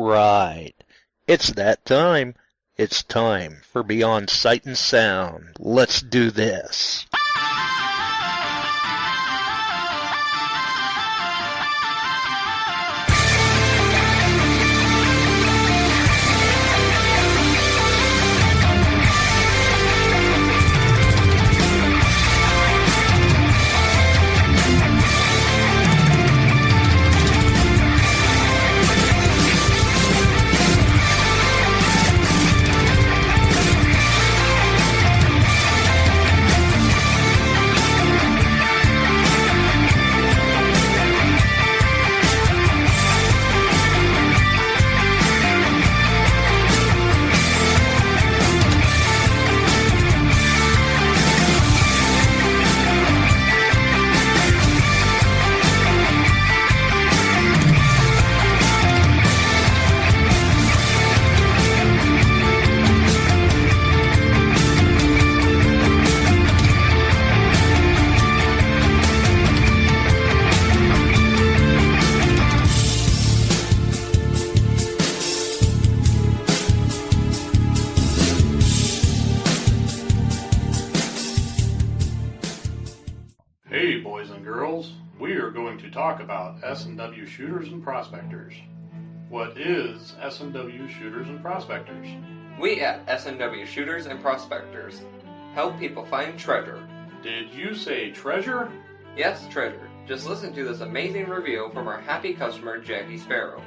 right. It's that time. It's time for Beyond Sight and Sound. Let's do this. Hey boys and girls, we are going to talk about S&W shooters and prospectors. What is S&W shooters and prospectors? We at S&W Shooters and Prospectors help people find treasure. Did you say treasure? Yes, treasure. Just listen to this amazing review from our happy customer, Jackie Sparrow.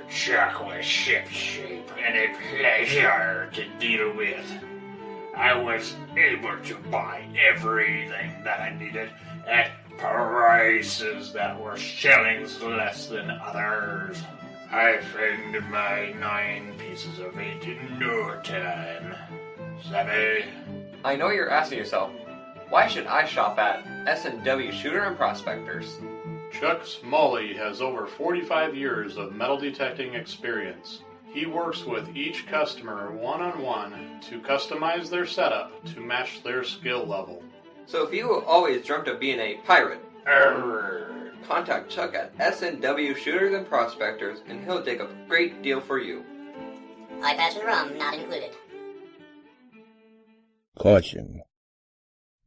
Chocolate ship shape and a pleasure to deal with. I was able to buy everything that I needed at prices that were shillings less than others. I found my 9 pieces of 8 in no time. Savvy? I know you're asking yourself, why should I shop at S&W Shooter and Prospectors? Chuck Smalley has over 45 years of metal detecting experience. He works with each customer one-on-one to customize their setup to match their skill level. So if you always dreamt of being a pirate, contact Chuck at S&W Shooters and Prospectors and he'll dig up a great deal for you. iPads and rum not included. Caution.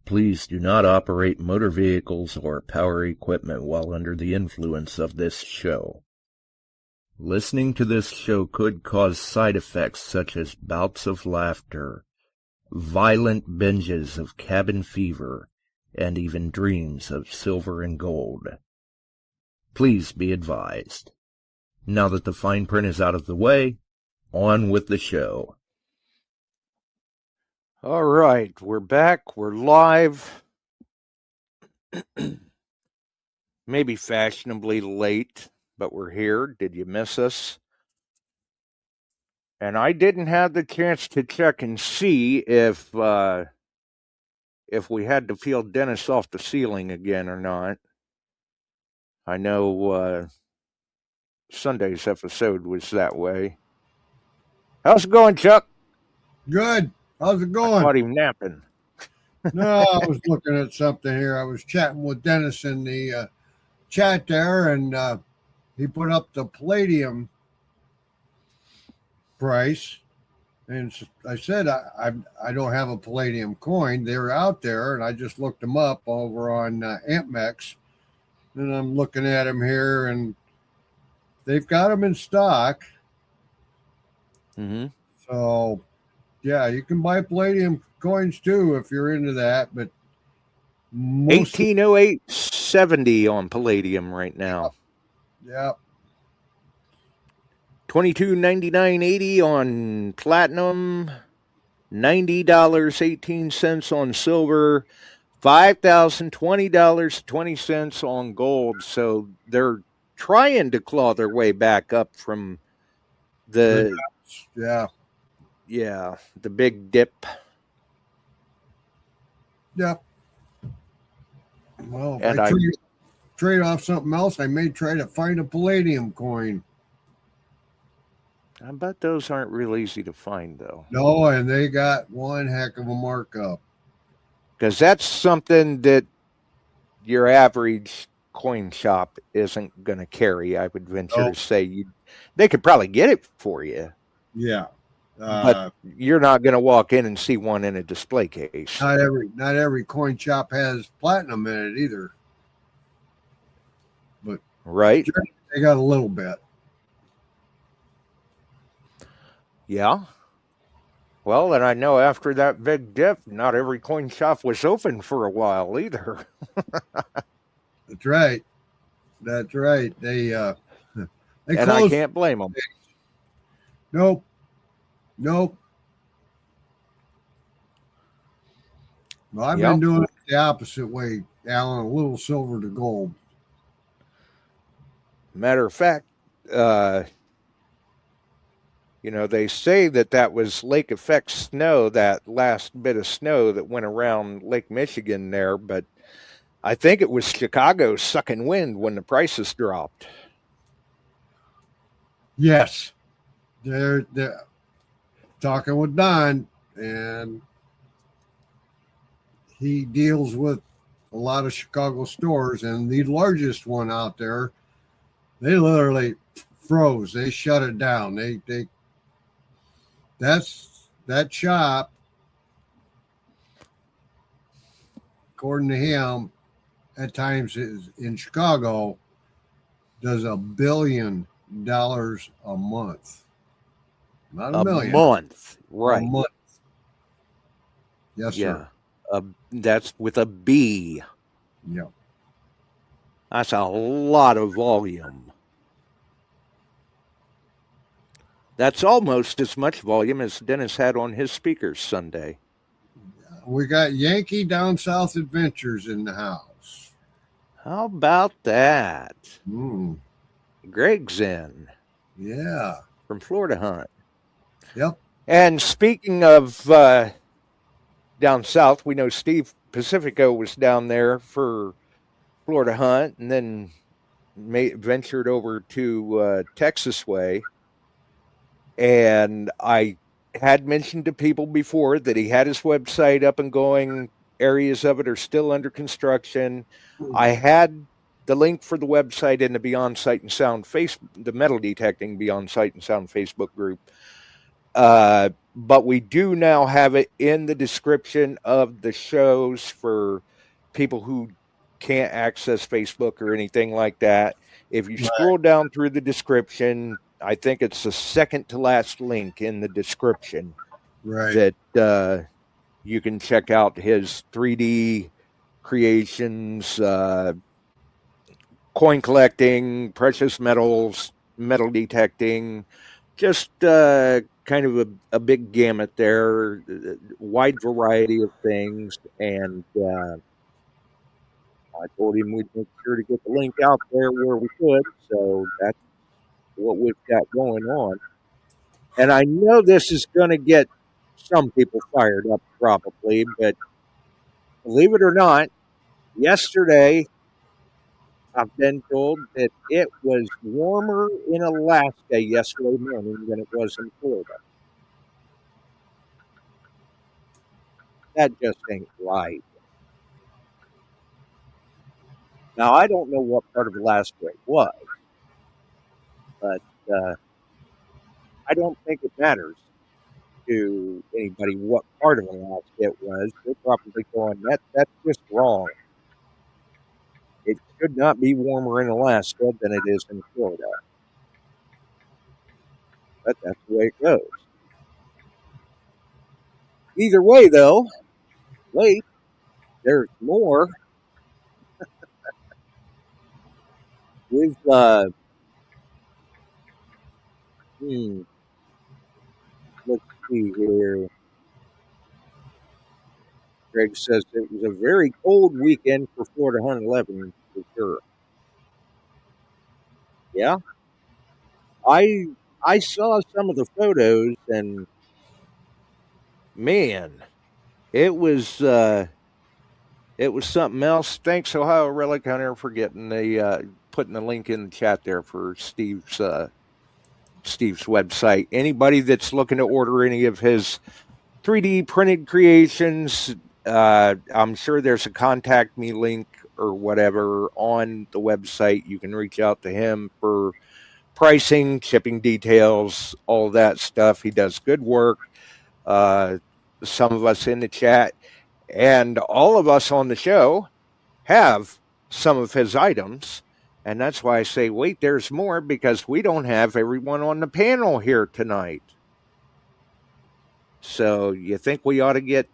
Please do not operate motor vehicles or power equipment while under the influence of this show. Listening to this show could cause side effects such as bouts of laughter, violent binges of cabin fever, and even dreams of silver and gold. Please be advised. Now that the fine print is out of the way, on with the show. All right, we're back. We're live. Maybe fashionably late, but we're here. Did you miss us? And I didn't have the chance to check and see if we had to peel Dennis off the ceiling again or not. I know Sunday's episode was that way. How's it going, Chuck? Good. How's it going? I caught him napping. No, I was looking at something here. I was chatting with Dennis in the chat there, and he put up the palladium price. And I said, I don't have a palladium coin. They're out there, and I just looked them up over on AmpMex. And I'm looking at them here, and they've got them in stock. Mm-hmm. So, yeah, you can buy palladium coins too if you're into that. But 1808.70 on palladium right now. Yep. 22.99.80 on platinum. $90.18 on silver. $5,020.20 on gold. So they're trying to claw their way back up from the the big dip. Yep. Well, and I trade off something else, I may try to find a palladium coin. I bet those aren't real easy to find, though. No, and they got one heck of a markup. Because that's something that your average coin shop isn't going to carry. I would venture to say they could probably get it for you, Yeah. but you're not going to walk in and see one in a display case. Not every coin shop has platinum in it either. But right? They got a little bit. Yeah. Well, and I know after that big dip, not every coin shop was open for a while either. That's right. That's right. They and closed. I can't blame them. Nope. Well, I've been doing it the opposite way, Alan, a little silver to gold. Matter of fact, they say that was lake effect snow, that last bit of snow that went around Lake Michigan there, but I think it was Chicago sucking wind when the prices dropped. Yes. They're talking with Don, and he deals with a lot of Chicago stores, and the largest one out there, they literally froze. They shut it down. That shop, according to him, at times is in Chicago, does $1 billion a month. Not a million. Month, right? A month. Yes, sir. That's with a B. Yep. That's a lot of volume. That's almost as much volume as Dennis had on his speakers Sunday. We got Yankee Down South Adventures in the house. How about that? Mm. Greg's in. Yeah. From Florida Hunt. Yep. And speaking of down south, we know Steve Pacifico was down there for Florida Hunt and then ventured over to Texas way. And I had mentioned to people before that he had his website up and going. Areas of it are still under construction. I had the link for the website in the Beyond Sight and Sound the metal detecting Beyond Sight and Sound Facebook group. But we do now have it in the description of the shows for people who can't access Facebook or anything like that. If you scroll down through the description, I think it's the second to last link in the description that you can check out his 3D creations, coin collecting, precious metals, metal detecting, just kind of a big gamut there, wide variety of things. And I told him we'd make sure to get the link out there where we could. So that's what we've got going on. And I know this is going to get some people fired up probably, but believe it or not, yesterday I've been told that it was warmer in Alaska yesterday morning than it was in Florida. That just ain't right. Now, I don't know what part of Alaska it was, but I don't think it matters to anybody what part of Alaska it was. They're probably going, that's just wrong. It should not be warmer in Alaska than it is in Florida. But that's the way it goes. Either way, though, wait, there's more. With let's see here. Greg says it was a very cold weekend for Florida Hunt 11 for sure. Yeah, I saw some of the photos and man, it was something else. Thanks, Ohio Relic Hunter, for getting putting the link in the chat there for Steve's website. Anybody that's looking to order any of his 3D printed creations, I'm sure there's a contact me link or whatever on the website. You can reach out to him for pricing, shipping details, all that stuff. He does good work. Some of us in the chat and all of us on the show have some of his items. And that's why I say, wait, there's more, because we don't have everyone on the panel here tonight. So you think we ought to get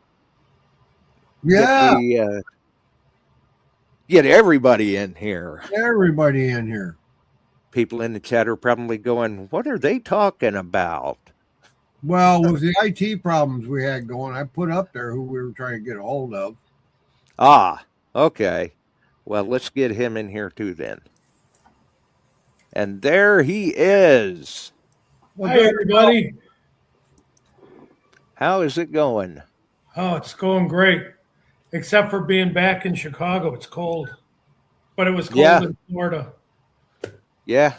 everybody in here? Everybody in here. People in the chat are probably going, what are they talking about? Well, with the IT problems we had going, I put up there who we were trying to get a hold of. Ah, okay. Well, let's get him in here too then. And there he is. Hi, everybody. How is it going? Oh, it's going great. Except for being back in Chicago. It's cold. But it was cold in Florida. Yeah.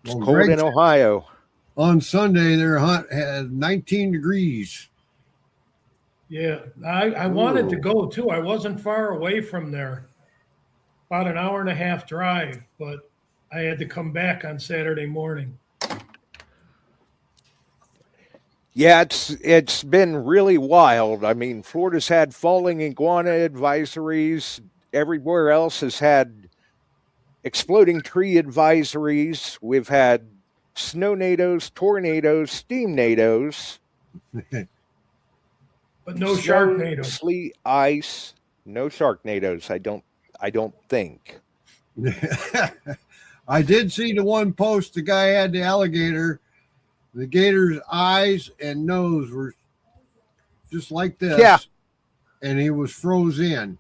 It's cold in Ohio. On Sunday, they're hot, had 19 degrees. Yeah. I wanted to go, too. I wasn't far away from there. About an hour and a half drive. But I had to come back on Saturday morning. Yeah, it's been really wild. I mean, Florida's had falling iguana advisories. Everywhere else has had exploding tree advisories. We've had snow-nados, tornadoes, steam-nados. But no sharknadoes. Sleet, ice, no sharknadoes. I don't think. I did see the one post the guy had the alligator. The gator's eyes and nose were just like this. Yeah. And he was froze in.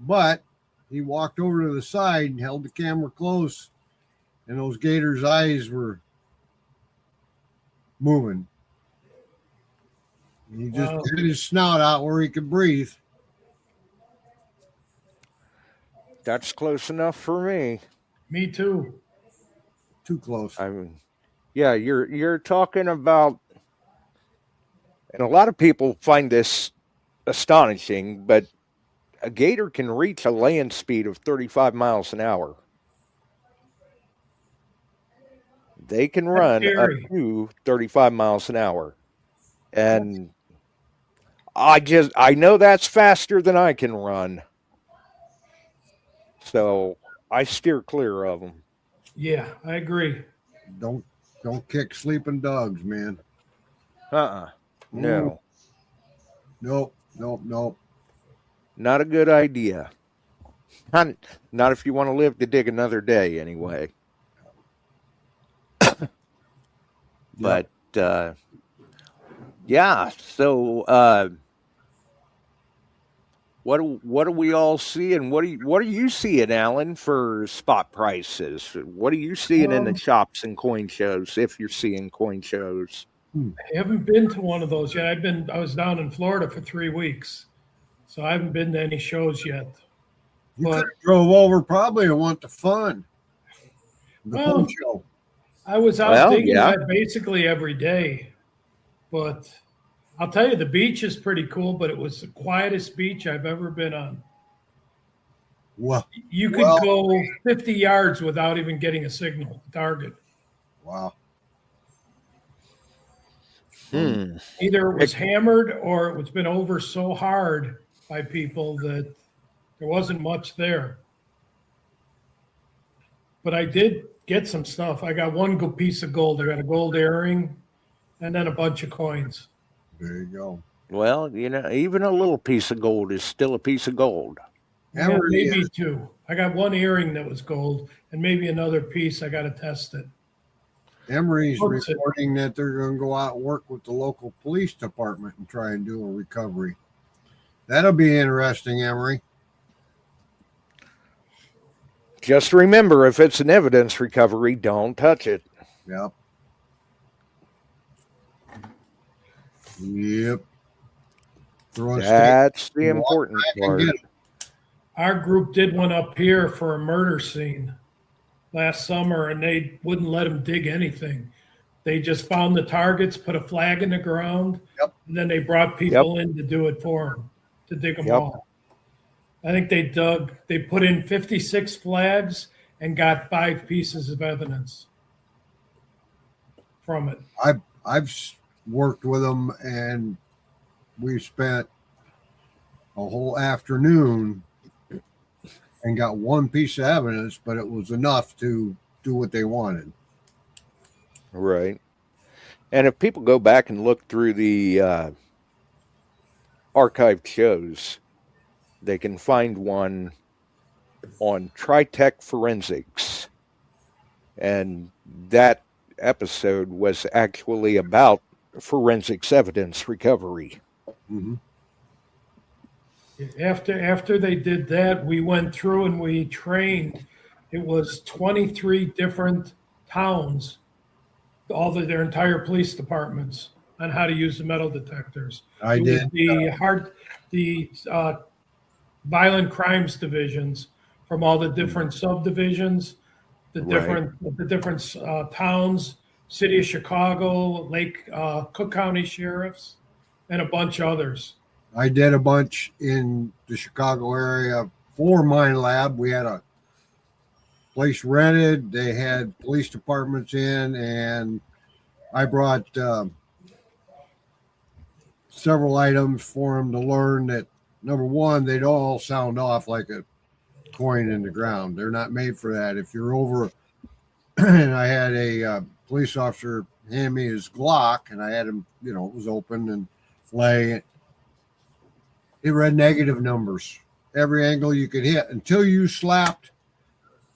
But he walked over to the side and held the camera close, and those gator's eyes were moving. He just had his snout out where he could breathe. That's close enough for me. Me too. Too close. I mean, yeah, you're talking about, and a lot of people find this astonishing, but a gator can reach a land speed of 35 miles an hour. They can run up to 35 miles an hour. And I know that's faster than I can run. So I steer clear of them. Yeah, I agree. Don't kick sleeping dogs, man. No. Nope. Not a good idea. Not if you want to live to dig another day, anyway. But yeah. So what are we all seeing? What are you seeing, Alan, for spot prices? What are you seeing in the shops and coin shows, if you're seeing coin shows? I haven't been to one of those yet. I was down in Florida for 3 weeks, so I haven't been to any shows yet. You could have drove over probably and want the fun. The fun show. I was out digging that basically every day, but I'll tell you, the beach is pretty cool, but it was the quietest beach I've ever been on. Well, you could go 50 yards without even getting a signal target. Wow. Either it was hammered or it was been over so hard by people that there wasn't much there. But I did get some stuff. I got one good piece of gold. I got a gold earring and then a bunch of coins. There you go. Well, even a little piece of gold is still a piece of gold. Yeah, maybe two. I got one earring that was gold and maybe another piece. I got to test it. Emery's reporting that they're going to go out and work with the local police department and try and do a recovery. That'll be interesting, Emery. Just remember, if it's an evidence recovery, don't touch it. Yep. That's the important part. Our group did one up here for a murder scene last summer, and they wouldn't let them dig anything. They just found the targets, put a flag in the ground, and then they brought people in to do it for them, to dig them all. I think they put in 56 flags and got 5 pieces of evidence. from it. I've worked with them, and we spent a whole afternoon and got one piece of evidence, but it was enough to do what they wanted. Right. And if people go back and look through the archived shows, they can find one on Tritech Forensics. And that episode was actually about forensics evidence recovery. Mm-hmm. After they did that, we went through and we trained. It was 23 different towns, their entire police departments, on how to use the metal detectors. I did. The violent crimes divisions from all the different subdivisions, the different towns, city of Chicago, Cook County sheriffs, and a bunch of others. I did a bunch in the Chicago area for Mine Lab. We had a place rented. They had police departments in, and I brought several items for them to learn that, number one, they'd all sound off like a coin in the ground. They're not made for that. If you're over, and I had a police officer hand me his Glock, and I had him, it was open and laying. It read negative numbers, every angle you could hit, until you slapped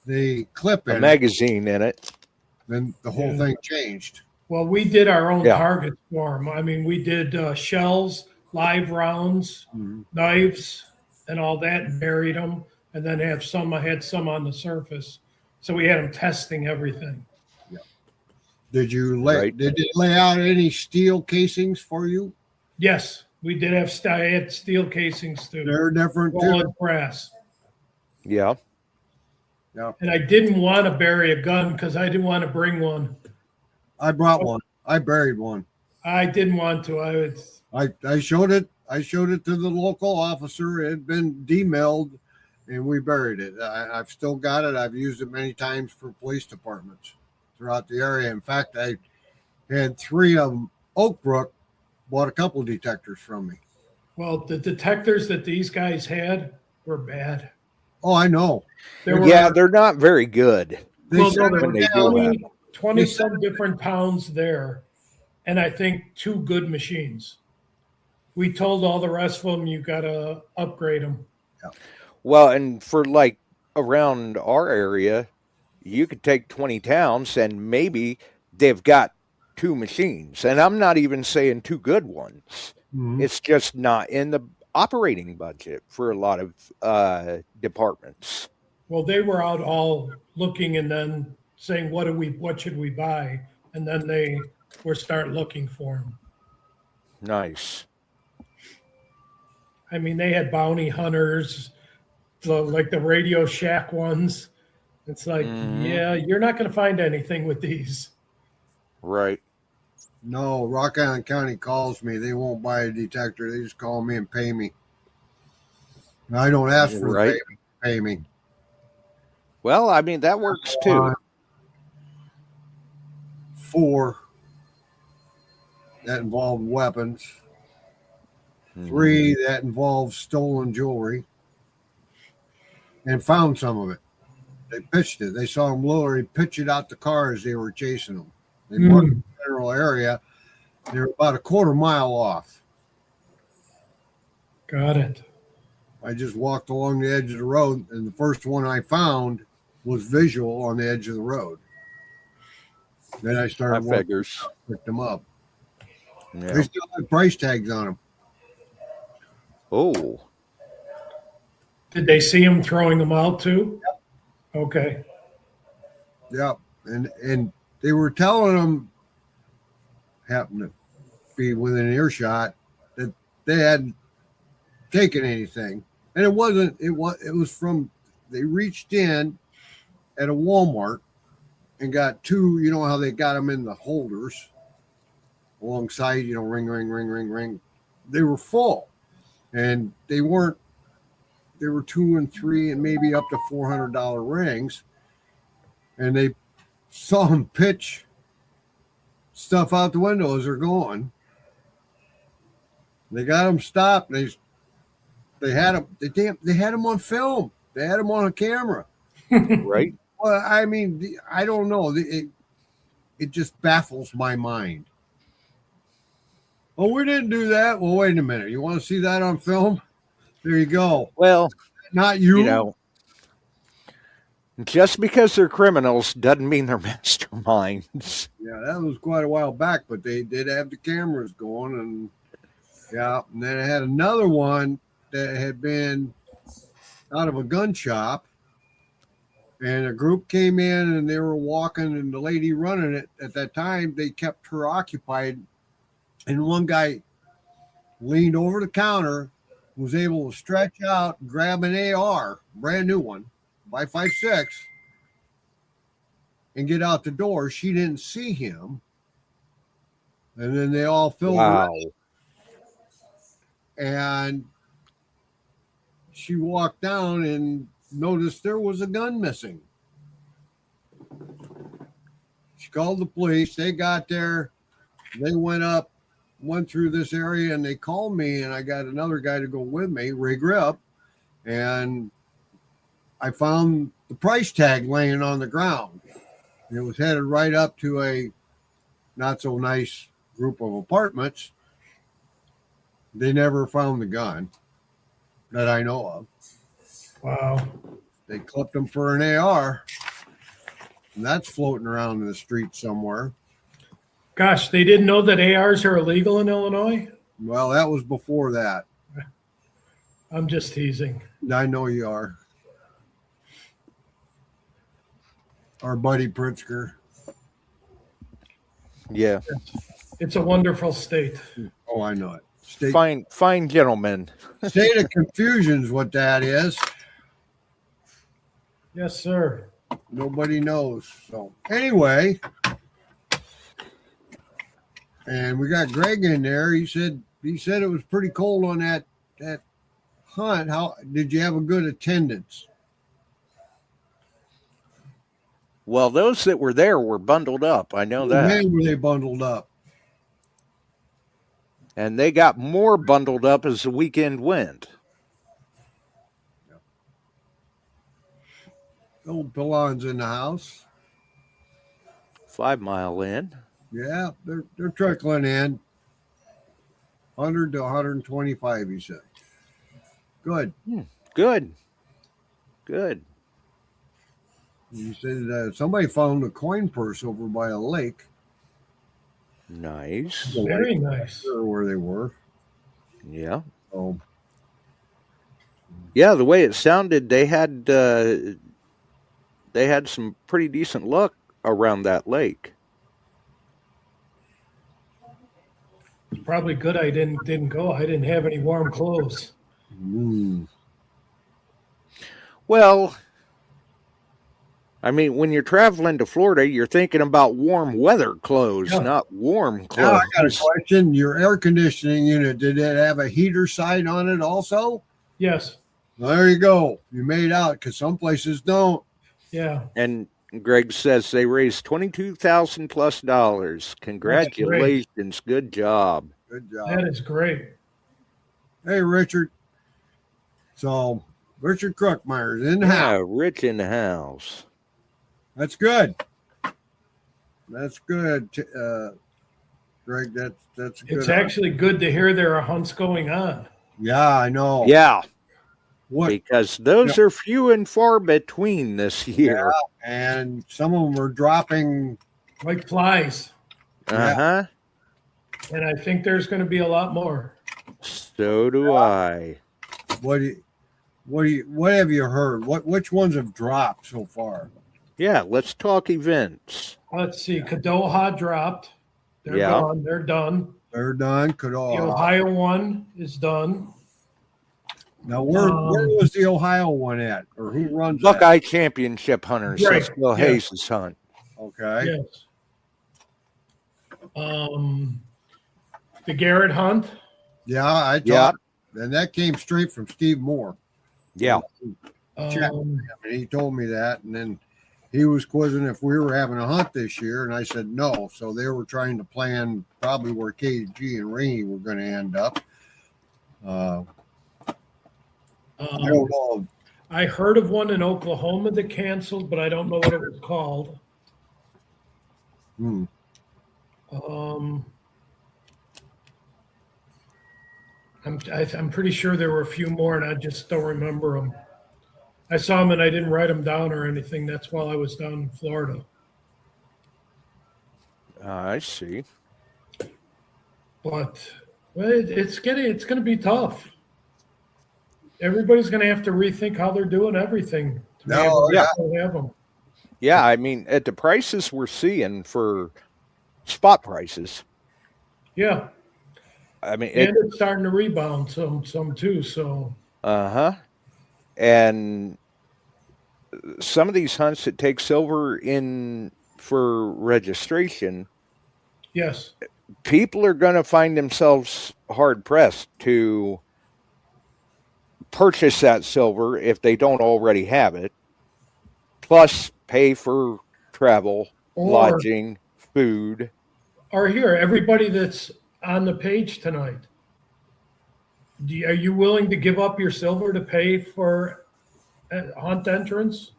the clip in a magazine in it. Then the whole thing changed. Well, we did our own targets for them. I mean, we did shells, live rounds, knives, and all that, and buried them, and then I had some on the surface. So we had them testing everything. Yeah. Did you lay out any steel casings for you? Yes, we did have I had steel casings too. They're different too. too. Brass. Yeah. Yeah. And I didn't want to bury a gun because I didn't want to bring one. I brought one. I buried one. I didn't want to. I showed it. I showed it to the local officer. It had been demilled, and we buried it. I've still got it. I've used it many times for police departments throughout the area. In fact, I had 3 of them. Oak Brook bought a couple of detectors from me. Well, the detectors that these guys had were bad. Oh, I know. They're not very good. There were 20 some different towns there, and I think 2 good machines. We told all the rest of them, you got to upgrade them. Yeah. Well, and for around our area, you could take 20 towns and maybe they've got 2 machines. And I'm not even saying 2 good ones. Mm-hmm. It's just not in the operating budget for a lot of departments. Well, they were out all looking and then saying, what should we buy? And then they were start looking for them. Nice. I mean, they had bounty hunters, like the Radio Shack ones. It's like, you're not going to find anything with these. Right. No, Rock Island County calls me. They won't buy a detector. They just call me and pay me. And I don't ask for the pay me. Well, I mean, that works too. 4 that involved weapons. 3 that involved stolen jewelry. And found some of it. They pitched it. They saw them literally pitch it out the car as they were chasing them. They marked the general area. They were about a quarter mile off. Got it. I just walked along the edge of the road, and the first one I found was visual on the edge of the road. Then I started picked them up. Yeah. They still had price tags on them. Oh. Did they see him throwing them out too? Yep. Okay. Yep. And they were telling them, happened to be within earshot, that they hadn't taken anything. And it was from, they reached in at a Walmart and got 2, you know how they got them in the holders alongside, ring, ring, ring, ring, ring. They were full. And they were 2 and 3 and maybe up to $400 rings. And they saw him pitch stuff out the window as they're going. They got them stopped. They had them on film. They had them on a camera. Right? Well, I mean, I don't know. It just baffles my mind. Oh, we didn't do that. Well, wait a minute. You want to see that on film? There you go. Well, Not you. you know, just because they're criminals doesn't mean they're masterminds. Yeah, that was quite a while back, but they did have the cameras going, and yeah, and then I had another one that had been out of a gun shop, and a group came in and they were walking, and the lady running it at that time, they kept her occupied, and one guy leaned over the counter, was able to stretch out, grab an AR, brand new one, 5.56, and get out the door. She didn't see him, and then they all filled her in. And she walked down and noticed there was a gun missing. She called the police. They got there. They went through this area, and they called me, and I got another guy to go with me, Ray Grip, and I found the price tag laying on the ground. And it was headed right up to a not so nice group of apartments. They never found the gun that I know of. Wow. They clipped him for an AR, and that's floating around in the street somewhere. Gosh, they didn't know that ARs are illegal in Illinois? Well, that was before that. I'm just teasing. I know you are. Our buddy Pritzker. Yeah. It's a wonderful state. Oh, I know it. Fine gentlemen. State of confusion is what that is. Yes, sir. Nobody knows. So anyway, and we got Greg in there. He said it was pretty cold on that hunt. How did you have a good attendance? Well, those that were there were bundled up. I know that. Man, were they bundled up? And they got more bundled up as the weekend went. Old Pillon's in the house. 5 Mile in. Yeah, they're trickling in. 100 to 125, he said. Good. Good. He said somebody found a coin purse over by a lake. Nice. Very nice. Sure where they were. Yeah. So, yeah, the way it sounded, they had some pretty decent luck around that lake. It's probably good I didn't go. I didn't have any warm clothes. Well, I mean, when you're traveling to Florida, you're thinking about warm weather clothes, not warm clothes. now I got a question. Your air conditioning unit, did it have a heater side on it also? Yes. Well, there you go. You made out, because some places don't. Yeah. And Greg says they raised $22,000 plus. Congratulations. Good job. Good job. That is great. Hey, Richard. So, Richard Kruckmeyer's in the house. Rich in the house. That's good. That's good, Greg. That's good. It's actually good to hear there are hunts going on. Yeah, I know. Yeah. What? Because those are few and far between this year. Yeah, and some of them are dropping like flies. Uh-huh. And I think there's going to be a lot more. So do I. What have you heard? Which ones have dropped so far? Yeah, let's talk events. Let's see. Kadoha dropped. They're gone. They're done. They're done. Kadoha. The Ohio one is done. Now, where was the Ohio one at, or who runs Buckeye Championship Hunters. Right. That's Bill Hayes' hunt. Okay. Yes. The Garrett hunt. Yeah, I talked, and that came straight from Steve Moore. Yeah. And he told me that, and then he was quizzing if we were having a hunt this year, and I said no. So they were trying to plan probably where KG and Rainey were going to end up. I don't know. I heard of one in Oklahoma that canceled, but I don't know what it was called. I'm pretty sure there were a few more, and I just don't remember them. I saw them, and I didn't write them down or anything. That's while I was down in Florida. I see. But it's going to be tough. Everybody's going to have to rethink how they're doing everything. Have them. Yeah, I mean, at the prices we're seeing for spot prices. Yeah. I mean, and it's starting to rebound some too. So. And some of these hunts that take silver in for registration. Yes. People are going to find themselves hard pressed to purchase that silver if they don't already have it, plus pay for travel, lodging, food. Or here, everybody that's on the page tonight, are you willing to give up your silver to pay for hunt entrance?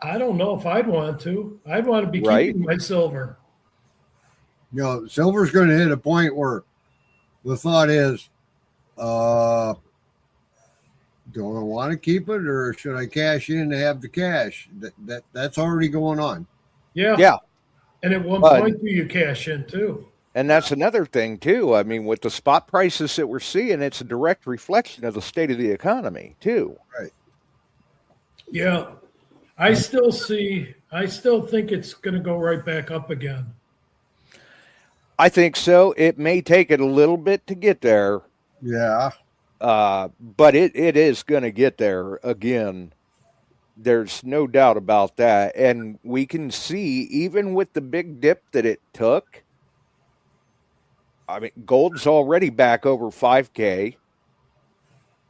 I don't know if I'd want to. I'd want to be keeping my silver. You know, silver's going to hit a point where the thought is, do I want to keep it, or should I cash in to have the cash? That's already going on. Yeah. And at one point, do you cash in too? And that's another thing too. I mean, with the spot prices that we're seeing, it's a direct reflection of the state of the economy too. Right. Yeah. I still think it's going to go right back up again. I think so. It may take it a little bit to get there. Yeah. But it is going to get there again. There's no doubt about that. And we can see, even with the big dip that it took, I mean, gold's already back over 5K.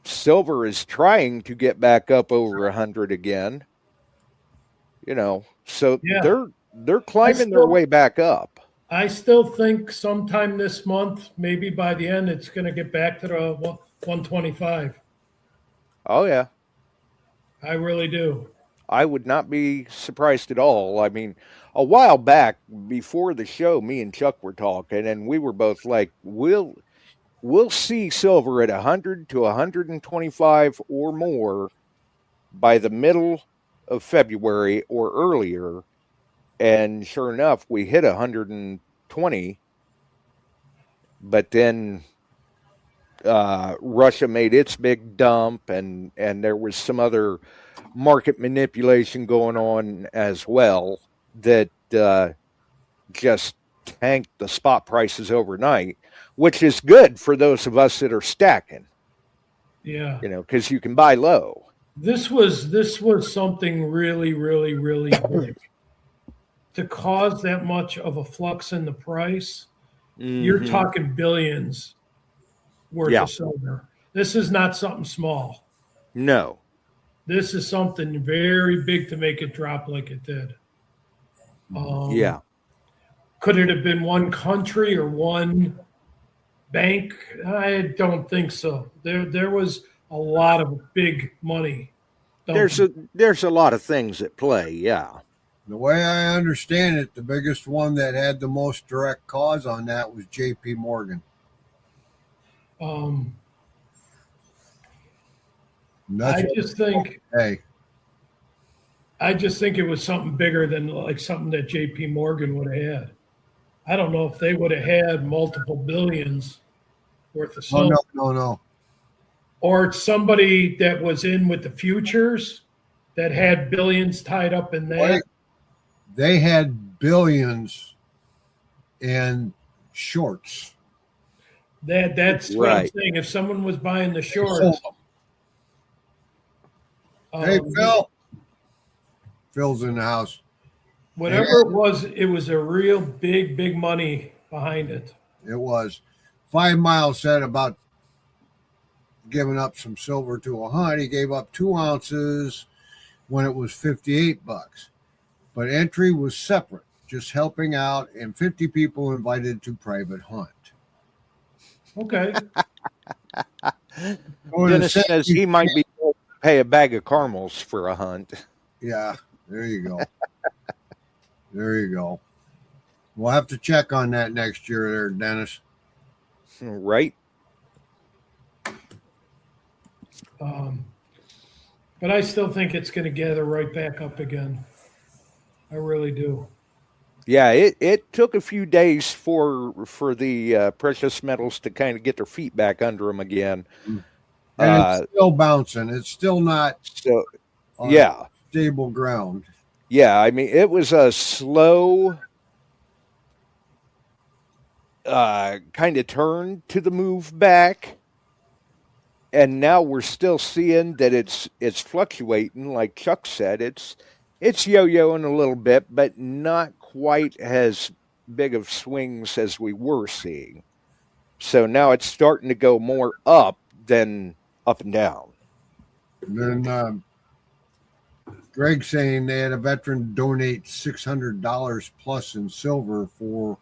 Silver is trying to get back up over 100 again. You know, so they're climbing their way back up. I still think sometime this month, maybe by the end, it's going to get back to the 125. Oh, yeah. I really do. I would not be surprised at all. I mean, a while back, before the show, me and Chuck were talking, and we were both like, we'll see silver at 100 to 125 or more by the middle of February or earlier. And sure enough, we hit 120. But then Russia made its big dump, and there was some other market manipulation going on as well that just tanked the spot prices overnight, which is good for those of us that are stacking. Yeah. You know, because you can buy low. This was something really, really, really big. To cause that much of a flux in the price, you're talking billions worth of silver. This is not something small. No. This is something very big to make it drop like it did. Could it have been one country or one bank? I don't think so. There was a lot of big money. There's a lot of things at play, yeah. The way I understand it, the biggest one that had the most direct cause on that was J.P. Morgan. I just think it was something bigger than like something that J.P. Morgan would have had. I don't know if they would have had multiple billions worth of silver. No. Or somebody that was in with the futures that had billions tied up in that. They had billions in shorts. That's what I'm saying. If someone was buying the shorts. Hey, Phil. Phil's in the house. Whatever it was a real big money behind it. It was. 5 Mile said about giving up some silver to a hunt. He gave up 2 ounces when it was $58. But entry was separate, just helping out, and 50 people invited to private hunt. Okay. Dennis says he might be able to pay a bag of caramels for a hunt. Yeah, there you go. There you go. We'll have to check on that next year there, Dennis. Right. But I still think it's going to gather right back up again. I really do. Yeah, it took a few days for the precious metals to kind of get their feet back under them again. And it's still bouncing. It's still not on stable ground. Yeah, I mean, it was a slow kind of turn to the move back. And now we're still seeing that it's fluctuating, like Chuck said. It's yo-yoing a little bit, but not quite as big of swings as we were seeing. So now it's starting to go more up than up and down. And then Greg saying they had a veteran donate $600 plus in silver for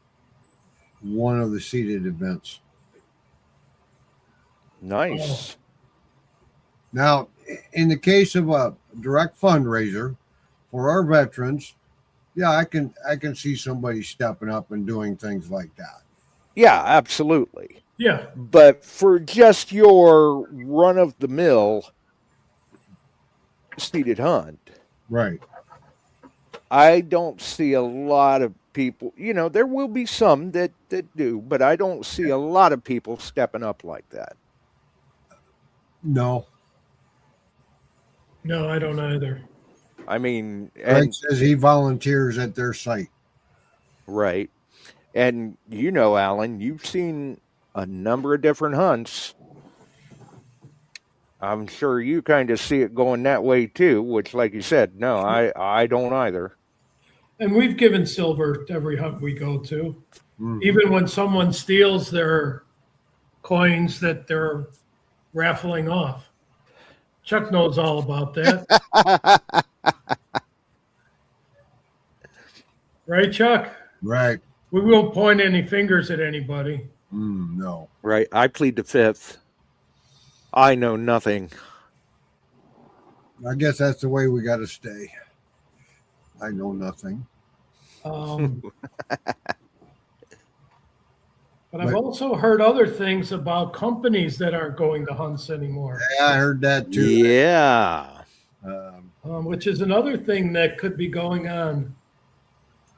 one of the seated events. Nice. Now, in the case of a direct fundraiser for our veterans, yeah, I can see somebody stepping up and doing things like that. Yeah, absolutely. Yeah. But for just your run-of-the-mill seated hunt, right? I don't see a lot of people. You know, there will be some that do, but I don't see a lot of people stepping up like that. No. No, I don't either. I mean, Greg says he volunteers at their site. Right. And you know, Alan, you've seen a number of different hunts. I'm sure you kind of see it going that way too, which, like you said, no, I don't either. And we've given silver to every hunt we go to. Mm-hmm. Even when someone steals their coins that they're raffling off. Chuck knows all about that. Right, Chuck? Right. We won't point any fingers at anybody. No. Right. I plead the fifth. I know nothing. I guess that's the way we got to stay. I know nothing. But I've also heard other things about companies that aren't going to hunts anymore. Yeah, I heard that too. Yeah. Which is another thing that could be going on.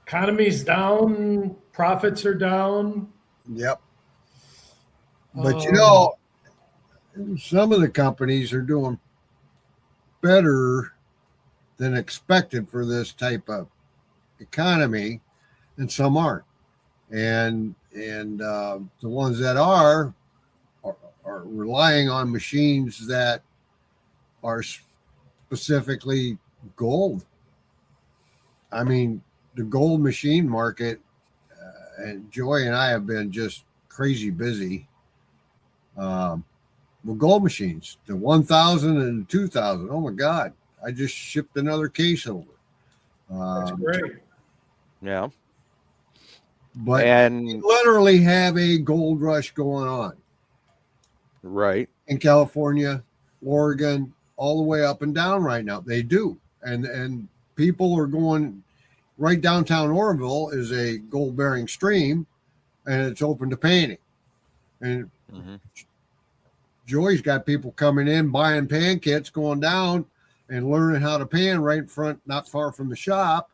Economy's down, profits are down. Yep. But you know, some of the companies are doing better than expected for this type of economy, and some aren't. And the ones that are relying on machines that are specifically gold. I mean, the gold machine market, and Joy and I have been just crazy busy with gold machines, the 1,000 and 2,000. Oh my God. I just shipped another case over. That's great. Yeah. But we literally have a gold rush going on. Right. In California, Oregon, all the way up and down right now. They do. And people are going right downtown Oroville is a gold bearing stream, and it's open to painting. And Joy's got people coming in, buying pan kits, going down and learning how to pan right in front, not far from the shop.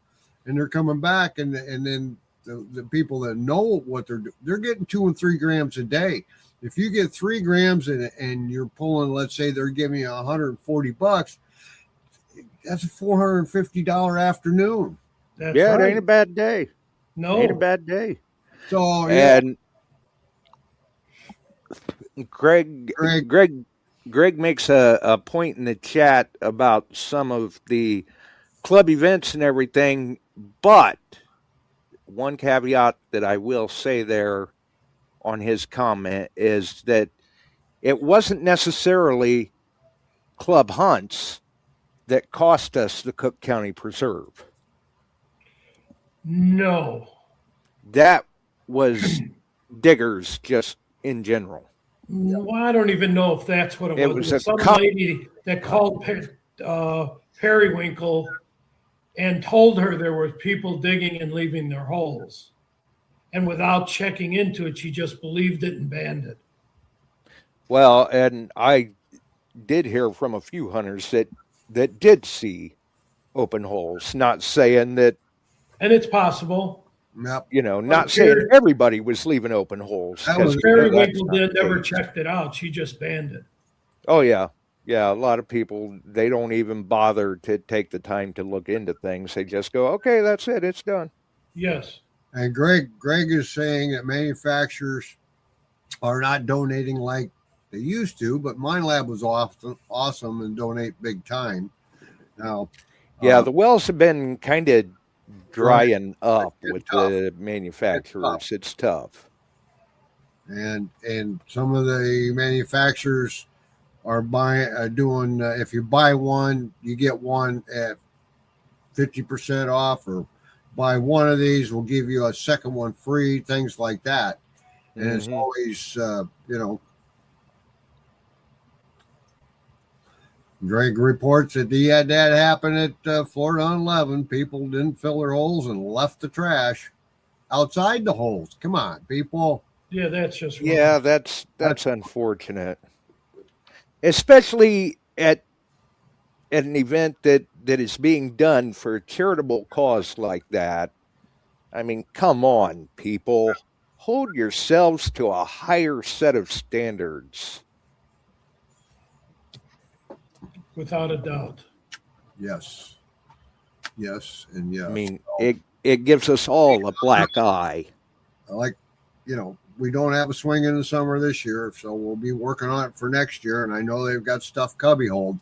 And they're coming back, and then the people that know what they're doing, they're getting 2 and 3 grams a day. If you get 3 grams and you're pulling, let's say they're giving you $140, that's a $450 afternoon. That's yeah, right. It ain't a bad day. No, ain't a bad day. So yeah. And Greg makes a point in the chat about some of the club events and everything, but one caveat that I will say there on his comment is that it wasn't necessarily club hunts that cost us the Cook County Preserve? No. That was diggers just in general. Well, I don't even know if that's what it was. It was It was a some lady that called Periwinkle and told her there were people digging and leaving their holes. And without checking into it, she just believed it and banned it. Well, and I did hear from a few hunters that did see open holes, not saying that, And it's possible. Yep. not saying everybody was leaving open holes. That was Periwinkle never checked it out. She just banned it. Oh, yeah. Yeah, a lot of people, they don't even bother to take the time to look into things. They just go, okay, that's it. It's done. Yes. And Greg is saying that manufacturers are not donating like they used to, but Mine Lab was awesome and donate big time. Now, yeah, the wells have been kind of drying up with the manufacturers. It's tough. And some of the manufacturers are doing if you buy one, you get one at 50% off, or buy one of these, we'll give you a second one free, things like that. And it's always, Greg reports that he had that happen at Florida on 11. People didn't fill their holes and left the trash outside the holes. Come on, people. Yeah, that's just wrong. Yeah, that's unfortunate, especially at an event that is being done for a charitable cause like that. I mean, come on, people. Hold yourselves to a higher set of standards. Without a doubt. Yes. Yes, and yes. I mean, it gives us all a black eye. Like, we don't have a swing in the summer this year, so we'll be working on it for next year. And I know they've got stuff cubby hold,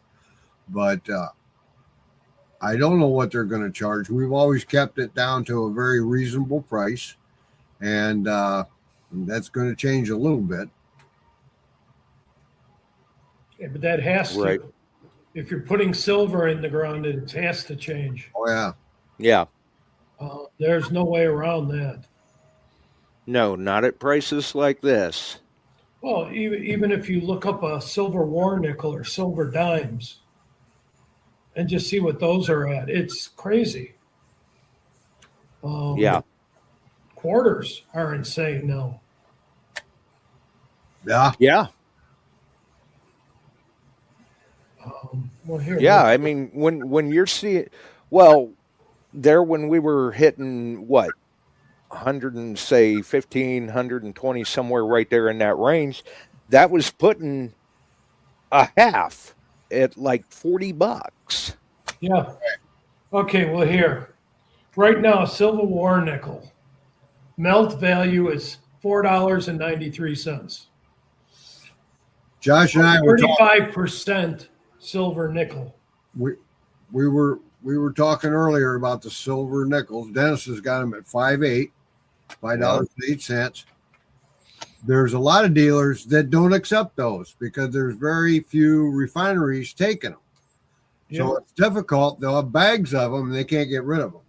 but I don't know what they're going to charge. We've always kept it down to a very reasonable price, and that's going to change a little bit. Yeah, but that has Right. to. If you're putting silver in the ground, it has to change. Oh, yeah. Yeah. There's no way around that. No, not at prices like this. Well, even if you look up a silver war nickel or silver dimes and just see what those are at, it's crazy. Yeah. Quarters are insane now. Yeah. Yeah. Well, here. Yeah. I mean, when you're seeing, well, there when we were hitting what, 100 and say 15, 120, somewhere right there in that range, that was putting a half at like $40. Yeah. Okay, well, here. Right now, a Silver War nickel melt value is $4.93. Josh and I were talking. 35% silver nickel. We were talking earlier about the silver nickels. Dennis has got them at $5.08. There's a lot of dealers that don't accept those because there's very few refineries taking them. Yeah. So it's difficult. They'll have bags of them and they can't get rid of them.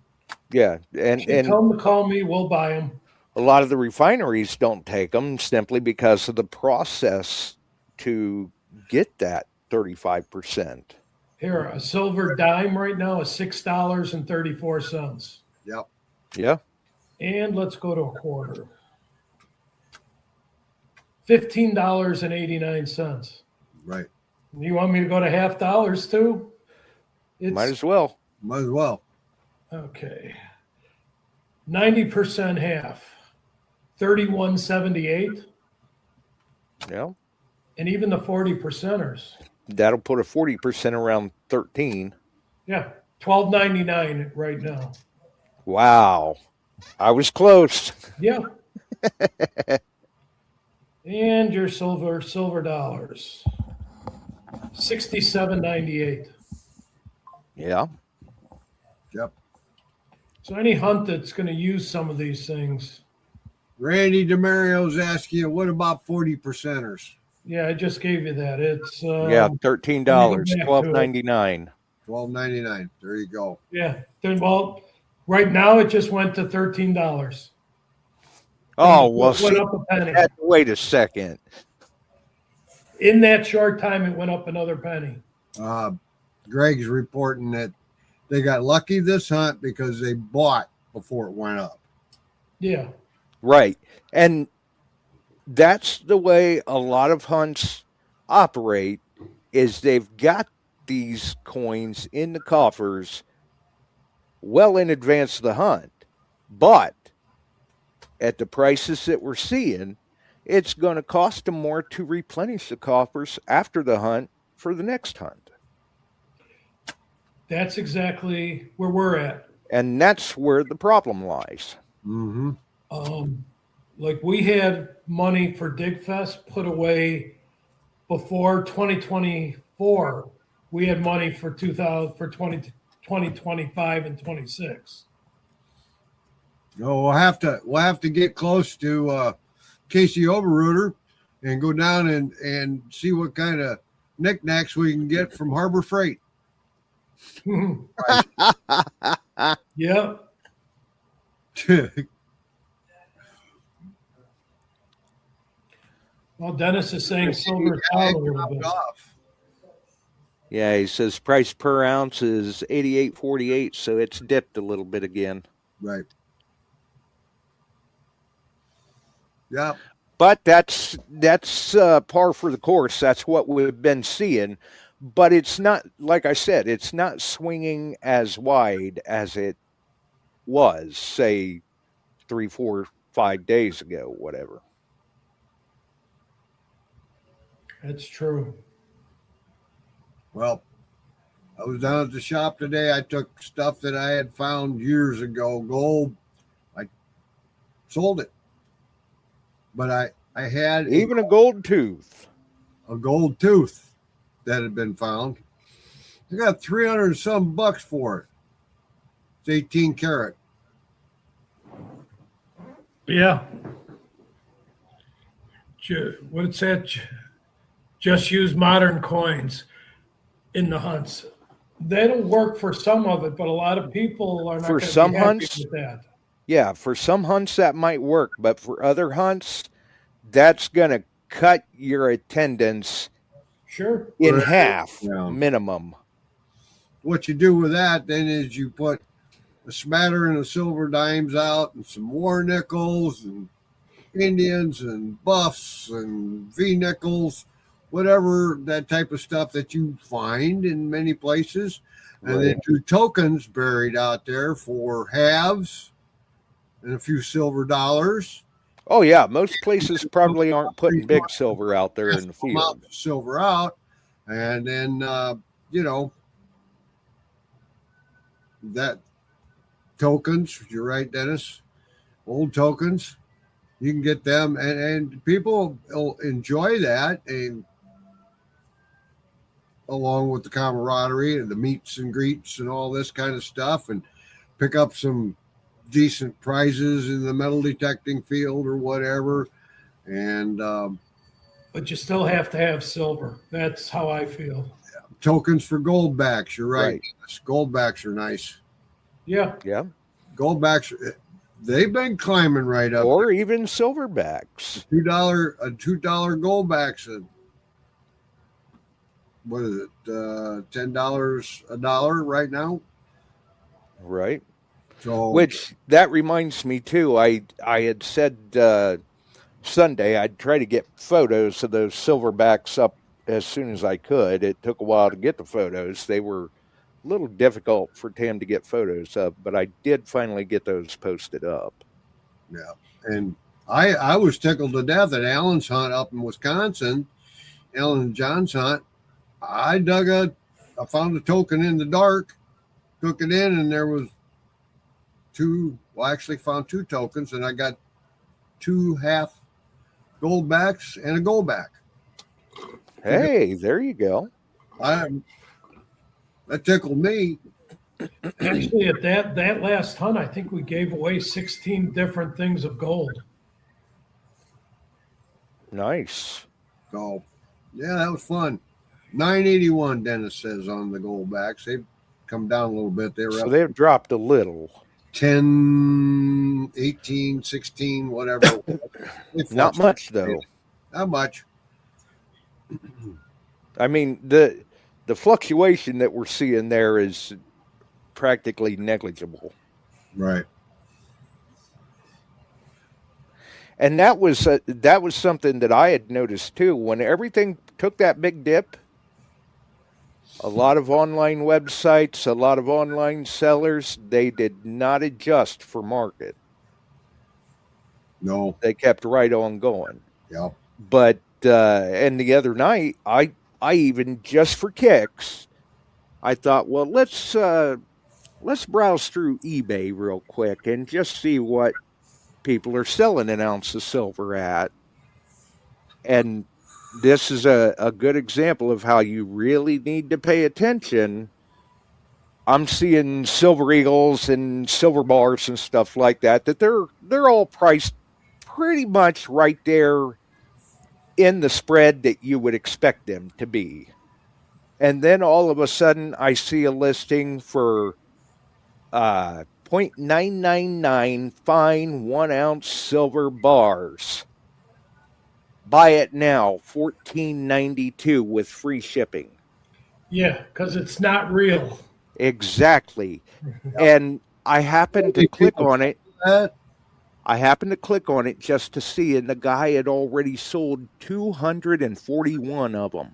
Yeah. And Tell them to call me. We'll buy them. a lot of the refineries don't take them simply because of the process to get that 35%. Here, a silver dime right now is $6.34. Yep. Yeah. And let's go to a quarter. $15.89. Right. You want me to go to half dollars too? Might as well. Might as well. Okay. 90% half. 31.78. Yeah. And even the 40%ers. That'll put a 40% around 13. Yeah. $12.99 right now. Wow. I was close. Yeah. And your silver dollars. 67.98. Yeah. Yep. So any hunt that's going to use some of these things. Randy DeMario's asking you, what about 40%ers? Yeah, I just gave you that. It's $13, $12.99. $12.99. There you go. Yeah. Then, well, right now it just went to $13. Oh, well, It went see, up a penny. wait a second. In that short time, it went up another penny. Greg's reporting that they got lucky this hunt because they bought before it went up. Yeah. Right. And that's the way a lot of hunts operate, is they've got these coins in the coffers well in advance of the hunt. But at the prices that we're seeing, it's going to cost them more to replenish the coffers after the hunt for the next hunt. That's exactly where we're at. And that's where the problem lies. Mm-hmm. Like we had money for Dig Fest put away before 2024. We had money for 2025 and 26. No, we'll have to get close to Casey Oberruder and go down and see what kind of knickknacks we can get from Harbor Freight. Yeah. Well, Dennis is saying silver's down a little bit. Yeah, he says price per ounce is $88.48, so it's dipped a little bit again. Right. Yeah. But that's par for the course. That's what we've been seeing. But it's not, like I said, it's not swinging as wide as it was, say, 3, 4, 5 days ago, whatever. That's true. Well, I was down at the shop today. I took stuff that I had found years ago, gold. I sold it. But I had even a gold tooth. A gold tooth that had been found. I got 300 and some bucks for it. It's 18 karat. Yeah. What's that? Just use modern coins in the hunts. That'll work for some of it, but a lot of people are not for going to some be happy hunts with that. Yeah, for some hunts that might work, but for other hunts, that's going to cut your attendance in half minimum. What you do with that then is you put a smattering of silver dimes out and some war nickels and Indians and buffs and V nickels, whatever that type of stuff that you find in many places. And then 2 tokens buried out there for halves and a few silver dollars. Oh, yeah. Most places probably aren't putting big silver out there in the field. Silver out. And then, that tokens, you're right, Dennis, old tokens, you can get them. And people will enjoy that. And along with the camaraderie and the meets and greets and all this kind of stuff, and pick up some decent prizes in the metal detecting field or whatever. And but you still have to have silver. That's how I feel. Yeah. Tokens for goldbacks, you're right. Goldbacks are nice. Yeah. Goldbacks, they've been climbing right up. Or even silverbacks. $2 goldbacks. What is it? $10 a dollar right now. Right. So, which that reminds me too. I had said Sunday I'd try to get photos of those silverbacks up as soon as I could. It took a while to get the photos. They were a little difficult for Tam to get photos of, but I did finally get those posted up. Yeah, and I was tickled to death at Allen's hunt up in Wisconsin. Allen and John's hunt. I found a token in the dark, took it in, and there was I actually found 2 tokens, and I got 2 half goldbacks and a goldback. Hey, there you go. That tickled me. Actually, at that last hunt, I think we gave away 16 different things of gold. Nice. So, yeah, that was fun. $9.81, Dennis says on the goldbacks. come down a little bit. They were So up they've dropped a little. 10, 18, 16, whatever. Not much, though. Not much. I mean, the fluctuation that we're seeing there is practically negligible. Right. And that was something that I had noticed too. When everything took that big dip, a lot of online websites, a lot of online sellers, they did not adjust for market. No. They kept right on going. Yeah. But and the other night, I even, just for kicks, I thought, well, let's browse through eBay real quick and just see what people are selling an ounce of silver at. And this is a good example of how you really need to pay attention. I'm seeing silver eagles and silver bars and stuff like that they're all priced pretty much right there in the spread that you would expect them to be. And then all of a sudden I see a listing for 0.999 fine 1 ounce silver bars. Buy it now, $14.92 with free shipping. Yeah, because it's not real. Exactly. And I happened to click on it. I happened to click on it just to see, and the guy had already sold 241 of them.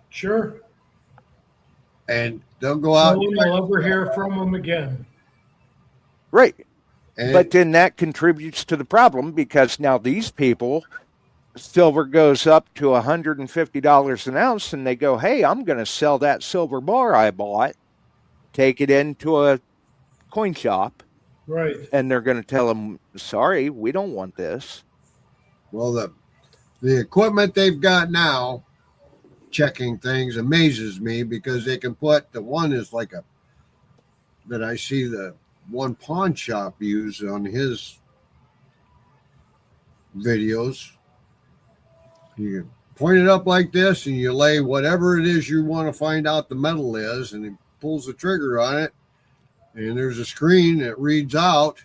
Sure. And they'll go out. No one will ever hear from them again. Right. And But then that contributes to the problem, because now these people, silver goes up to $150 an ounce, and they go, hey, I'm going to sell that silver bar I bought, take it into a coin shop, Right. and they're going to tell them, sorry, we don't want this. well, the equipment they've got now, checking things, amazes me, because they can put, the one is like that I see the one pawn shop use on his videos. You point it up like this, and you lay whatever it is you want to find out the metal is, and he pulls the trigger on it, and there's a screen that reads out,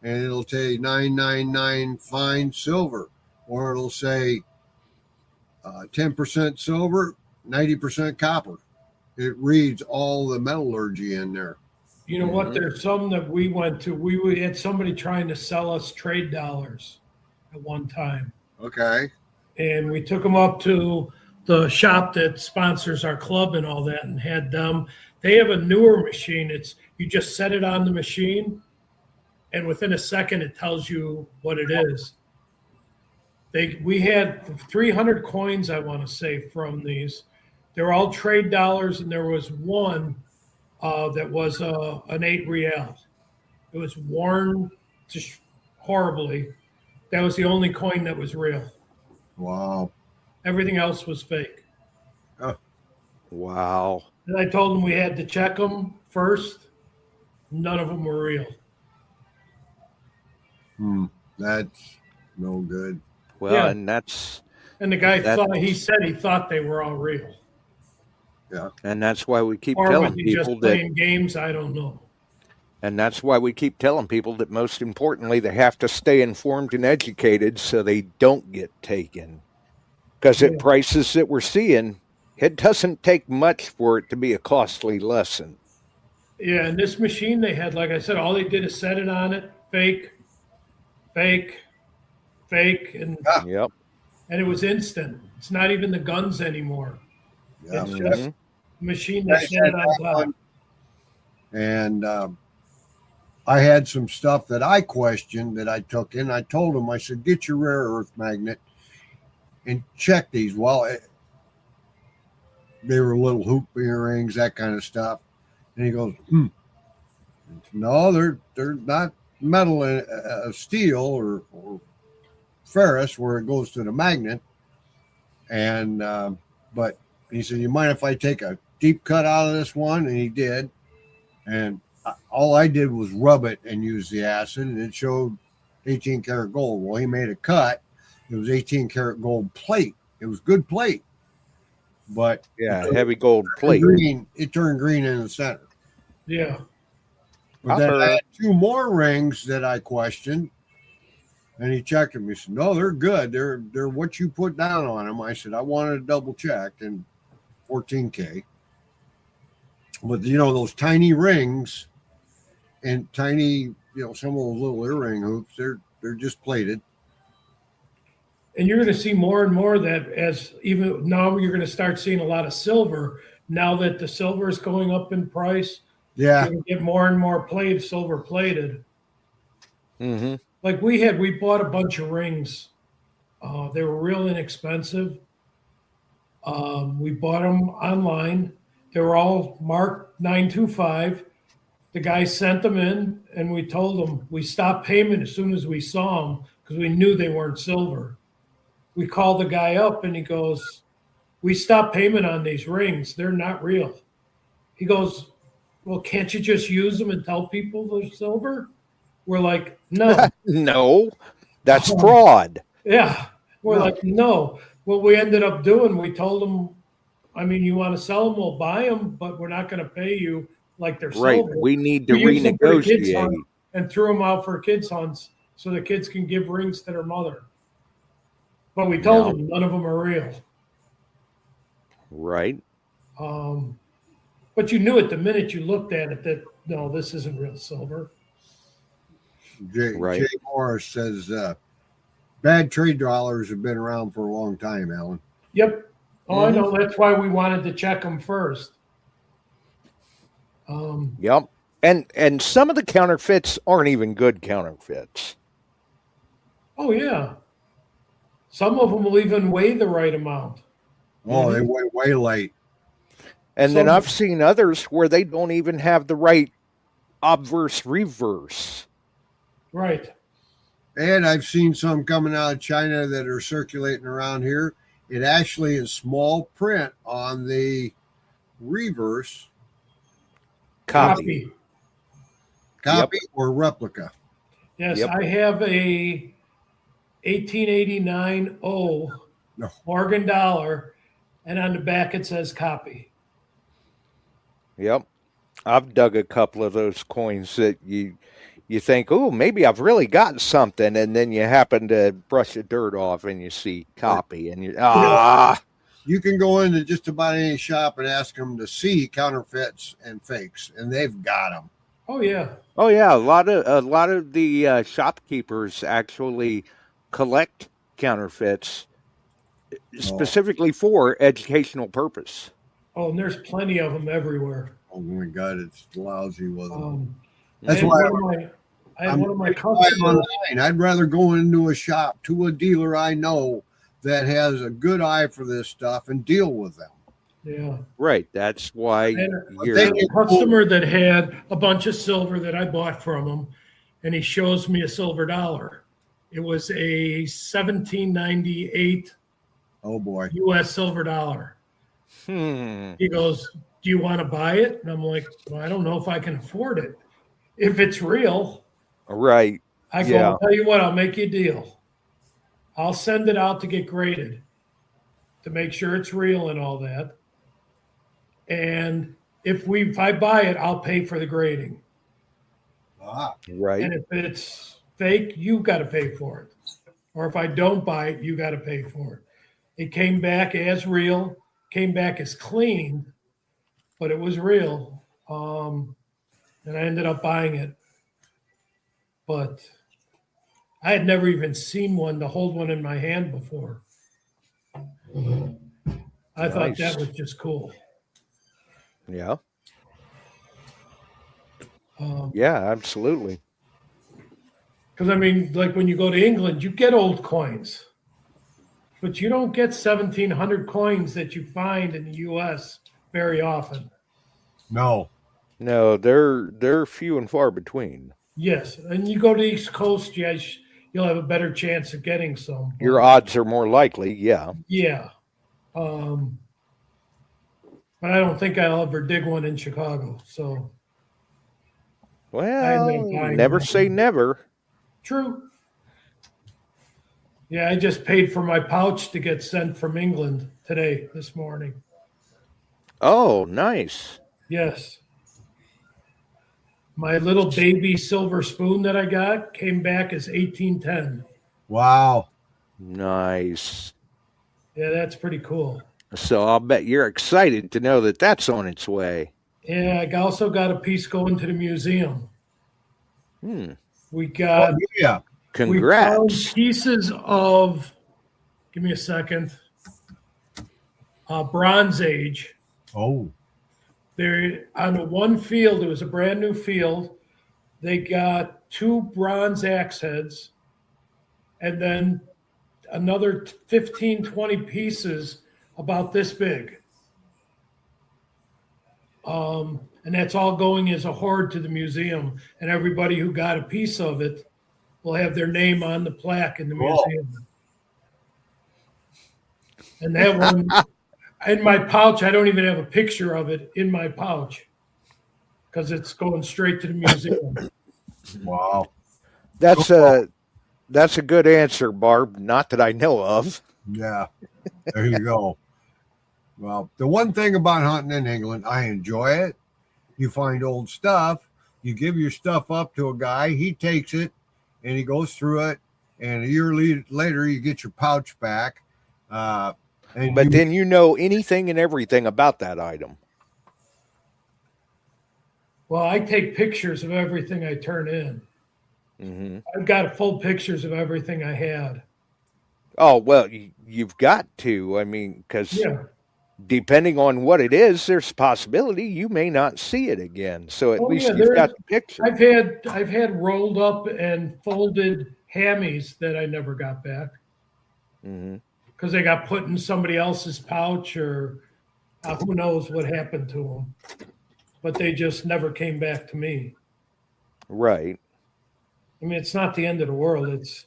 and it'll say 999 fine silver, or it'll say 10% silver, 90% copper. It reads all the metallurgy in there. You know what? There's some that we went to. We had somebody trying to sell us trade dollars at one time. Okay. And we took them up to the shop that sponsors our club and all that, and had them. They have a newer machine. It's, you just set it on the machine, and within a second it tells you what it is. We had 300 coins, I want to say, from these. They were all trade dollars, and there was one that was an 8 real. It was worn just horribly. That was the only coin that was real. Wow. Everything else was fake. Wow. And I told them we had to check them first. None of them were real. That's no good. Well, Yeah. and And the guy said he thought they were all real. that's why we keep Or telling was he people just that, playing games? I don't know. and that's why we keep telling people that most importantly, they have to stay informed and educated so they don't get taken. Because at prices that we're seeing, it doesn't take much for it to be a costly lesson. Yeah, and this machine they had, like I said, all they did is set it on it, fake, and Yep. it was instant. It's not even the guns anymore. Yeah. It's just a machine that set it on top. And I had some stuff that I questioned that I took in. I told him, I said, get your rare earth magnet and check these. Well, they were little hoop earrings, that kind of stuff. And he goes, no, they're not metal, steel or ferrous where it goes to the magnet. And but he said, you mind if I take a deep cut out of this one? And he did. And all I did was rub it and use the acid, and it showed 18 karat gold. Well, he made a cut. It was 18 karat gold plate. It was good plate, but Yeah, heavy gold plate. it turned green in the center. Yeah. But then I Copper. had 2 more rings that I questioned, and he checked them. He said, "No, they're good. They're what you put down on them." I said, "I wanted to double check," and 14K. But those tiny rings and tiny, some of those little earring hoops, they're just plated. And you're going to see more and more of that as even now you're going to start seeing a lot of silver. Now that the silver is going up in price, Yeah. you're going to get more and more silver plated. Mm-hmm. Like we bought a bunch of rings. They were real inexpensive. We bought them online. They were all marked 925. The guy sent them in, and we told him we stopped payment as soon as we saw them because we knew they weren't silver. We called the guy up, and he goes, "We stopped payment on these rings. They're not real." He goes, "Well, can't you just use them and tell people they're silver?" We're like, "No." No, that's Um, fraud. Yeah. We're No. like, "No." What we ended up doing, we told them, I mean, you want to sell them, we'll buy them, but we're not going to pay you like they're Right. silver. We need to We used them for the kids' hunt renegotiate. and threw them out for kids' hunts so the kids can give rings to their mother. But we told Yeah. them none of them are real. Right. But you knew it the minute you looked at it that, no, this isn't real silver. Right. Jay Morris says, bad trade dollars have been around for a long time, Alan. Yep. Oh, I know. That's why we wanted to check them first. Yep. And some of the counterfeits aren't even good counterfeits. Oh, yeah. Some of them will even weigh the right amount. Oh, they went way late. And then Some- I've seen others where they don't even have the right obverse reverse. Right. And I've seen some coming out of China that are circulating around here. It actually is small print on the reverse Copy. copy or replica. Yes, Yep. I have a 1889 O No. Morgan dollar, and on the back it says copy. Yep. I've dug a couple of those coins that you think, oh, maybe I've really got something, and then you happen to brush the dirt off and you see copy, and you You can go into just about any shop and ask them to see counterfeits and fakes, and they've got them. Oh yeah. Oh yeah, a lot of the shopkeepers actually collect counterfeits specifically for educational purpose. Oh, and there's plenty of them everywhere. Oh my God, it's lousy with them. I That's had why one of my I'm customers. online. I'd rather go into a shop to a dealer I know that has a good eye for this stuff and deal with them. Yeah. Right. That's why I had you're a customer that had a bunch of silver that I bought from him, and he shows me a silver dollar. It was a 1798 Oh boy. U.S. silver dollar. He goes, "Do you want to buy it?" And I'm like, "Well, I don't know if I can afford it. If it's real." right. I go, Yeah. "I'll tell you what, I'll make you a deal. I'll send it out to get graded to make sure it's real and all that. And if I buy it, I'll pay for the grading. Right. And if it's fake, you got to pay for it. Or if I don't buy it, you got to pay for it." It came back as real, came back as clean, but it was real. And I ended up buying it. But I had never even seen one to hold one in my hand before. I thought that was just cool. Yeah. Yeah, absolutely. Because, I mean, like when you go to England, you get old coins, but you don't get 1,700 coins that you find in the U.S. very often. No. No, they're few and far between. Yes, and you go to the East Coast, yes, you'll have a better chance of getting some. Your odds are more likely, yeah. Yeah. But I don't think I'll ever dig one in Chicago. So Well, never say never. True. Yeah, I just paid for my pouch to get sent from England this morning. Oh, nice. Yes. My little baby silver spoon that I got came back as 1810. Wow. Nice. Yeah, that's pretty cool. So I'll bet you're excited to know that that's on its way. Yeah, I also got a piece going to the museum. Hmm. We got Oh, yeah. we found Congrats. pieces of, give me a second, Bronze Age. Oh, There on the one field, it was a brand new field. They got 2 bronze axe heads and then another 15, 20 pieces about this big. And that's all going as a hoard to the museum. And everybody who got a piece of it will have their name on the plaque in the Cool. museum. And that one, in my pouch, I don't even have a picture of it in my pouch because it's going straight to the museum. wow. That's a good answer, Barb. Not that I know of. Yeah. There you go. Well, the one thing about hunting in England, I enjoy it. You find old stuff, you give your stuff up to a guy, he takes it and he goes through it, and a year later you get your pouch back. But But then you know anything and everything about that item. Well, I take pictures of everything I turn in. Mm-hmm. I've got full pictures of everything I had. Oh, well, you've got to. I mean, because Yeah. depending on what it is, there's a possibility you may not see it again. So at Oh, least yeah, you've got there's- the picture. I've had rolled up and folded hammies that I never got back Mm-hmm. because they got put in somebody else's pouch or who knows what happened to them. But they just never came back to me. Right. I mean, it's not the end of the world. It's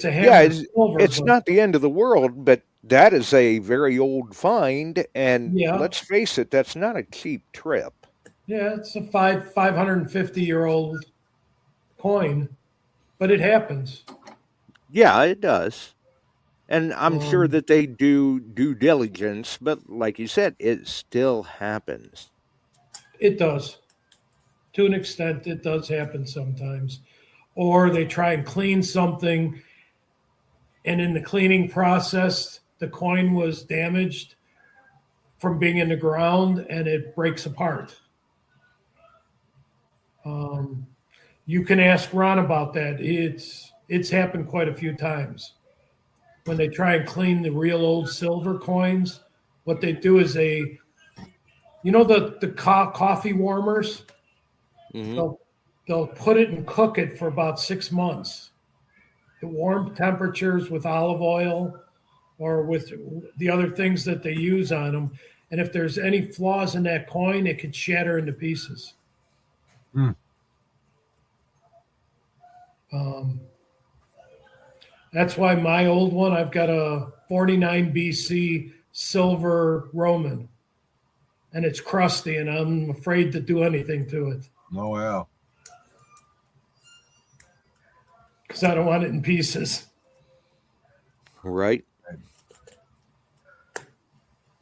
a hammer Yeah, of silver. it's but- not the end of the world, but that is a very old find. And Yeah. let's face it, that's not a cheap trip. Yeah, it's a 550-year-old coin, but it happens. Yeah, it does. And I'm sure Um, that they do due diligence, but like you said, it still happens. It does. To an extent, it does happen sometimes. Or they try and clean something, and in the cleaning process, the coin was damaged from being in the ground and it breaks apart. You can ask Ron about that. It's happened quite a few times. When they try and clean the real old silver coins, what they do is the coffee warmers. Mhm. They'll put it and cook it for about 6 months at warm temperatures with olive oil or with the other things that they use on them. And if there's any flaws in that coin, it could shatter into pieces. Hmm. That's why my old one, I've got a 49 BC silver Roman, and it's crusty, and I'm afraid to do anything to it Oh, yeah. because I don't want it in pieces. Right? I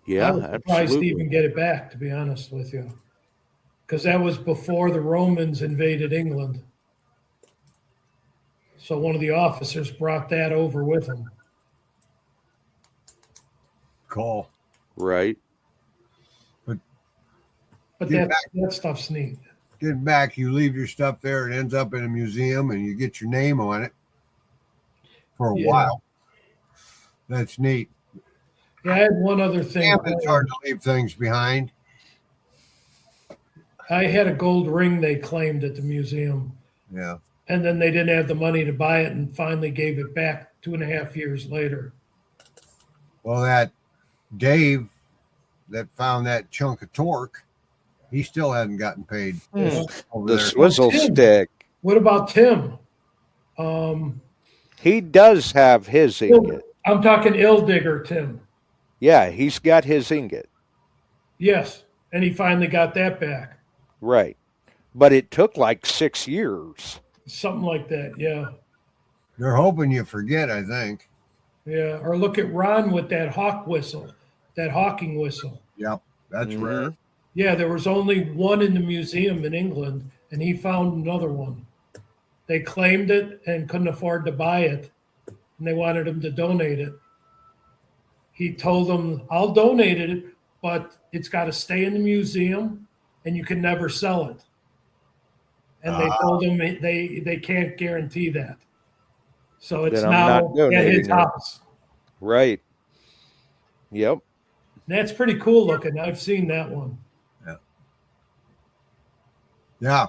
Yeah, was surprised to absolutely. even get it back, to be honest with you, because that was before the Romans invaded England. So one of the officers brought that over with him. Cool. Right. But Get that stuff's neat. Getting back, you leave your stuff there, it ends up in a museum, and you get your name on it for a Yeah. while. That's neat. Yeah, I had one other thing. Damn, it's hard to leave things behind. I had a gold ring they claimed at the museum, Yeah. and then they didn't have the money to buy it and finally gave it back 2.5 years later. Well, that Dave that found that chunk of torque, he still hasn't gotten paid over The there. swizzle Tim. stick. What about Tim? He does have his ingot. I'm talking Ill Digger Tim. Yeah, he's got his ingot. Yes, and he finally got that back. Right. But it took like 6 years. Something like that, yeah. They're hoping you forget, I think. Yeah, or look at Ron with that hawk whistle, that hawking whistle. Yep. That's Mhm. rare. Yeah, there was only one in the museum in England, and he found another one. They claimed it and couldn't afford to buy it, and they wanted him to donate it. He told them, I'll donate it, but it's got to stay in the museum and you can never sell it. And they told him they can't guarantee that. So it's Then I'm now not donating at his it. house. Right. Yep. That's pretty cool looking. I've seen that one. Yeah.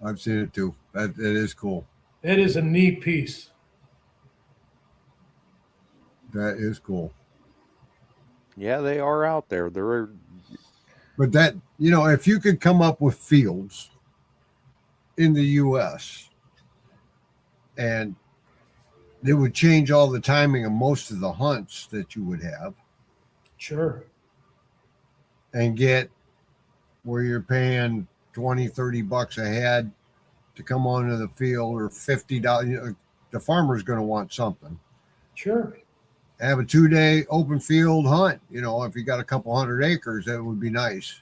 I've seen it too. It is cool. It is a neat piece. That is cool. Yeah, they are out there. But that, if you could come up with fields in the U.S. and it would change all the timing of most of the hunts that you would have. Sure. And get where you're paying $20-$30 a head to come onto the field, or $50. The farmer's going to want something. Sure. Have a 2-day open field hunt. If you got a couple hundred acres, that would be nice.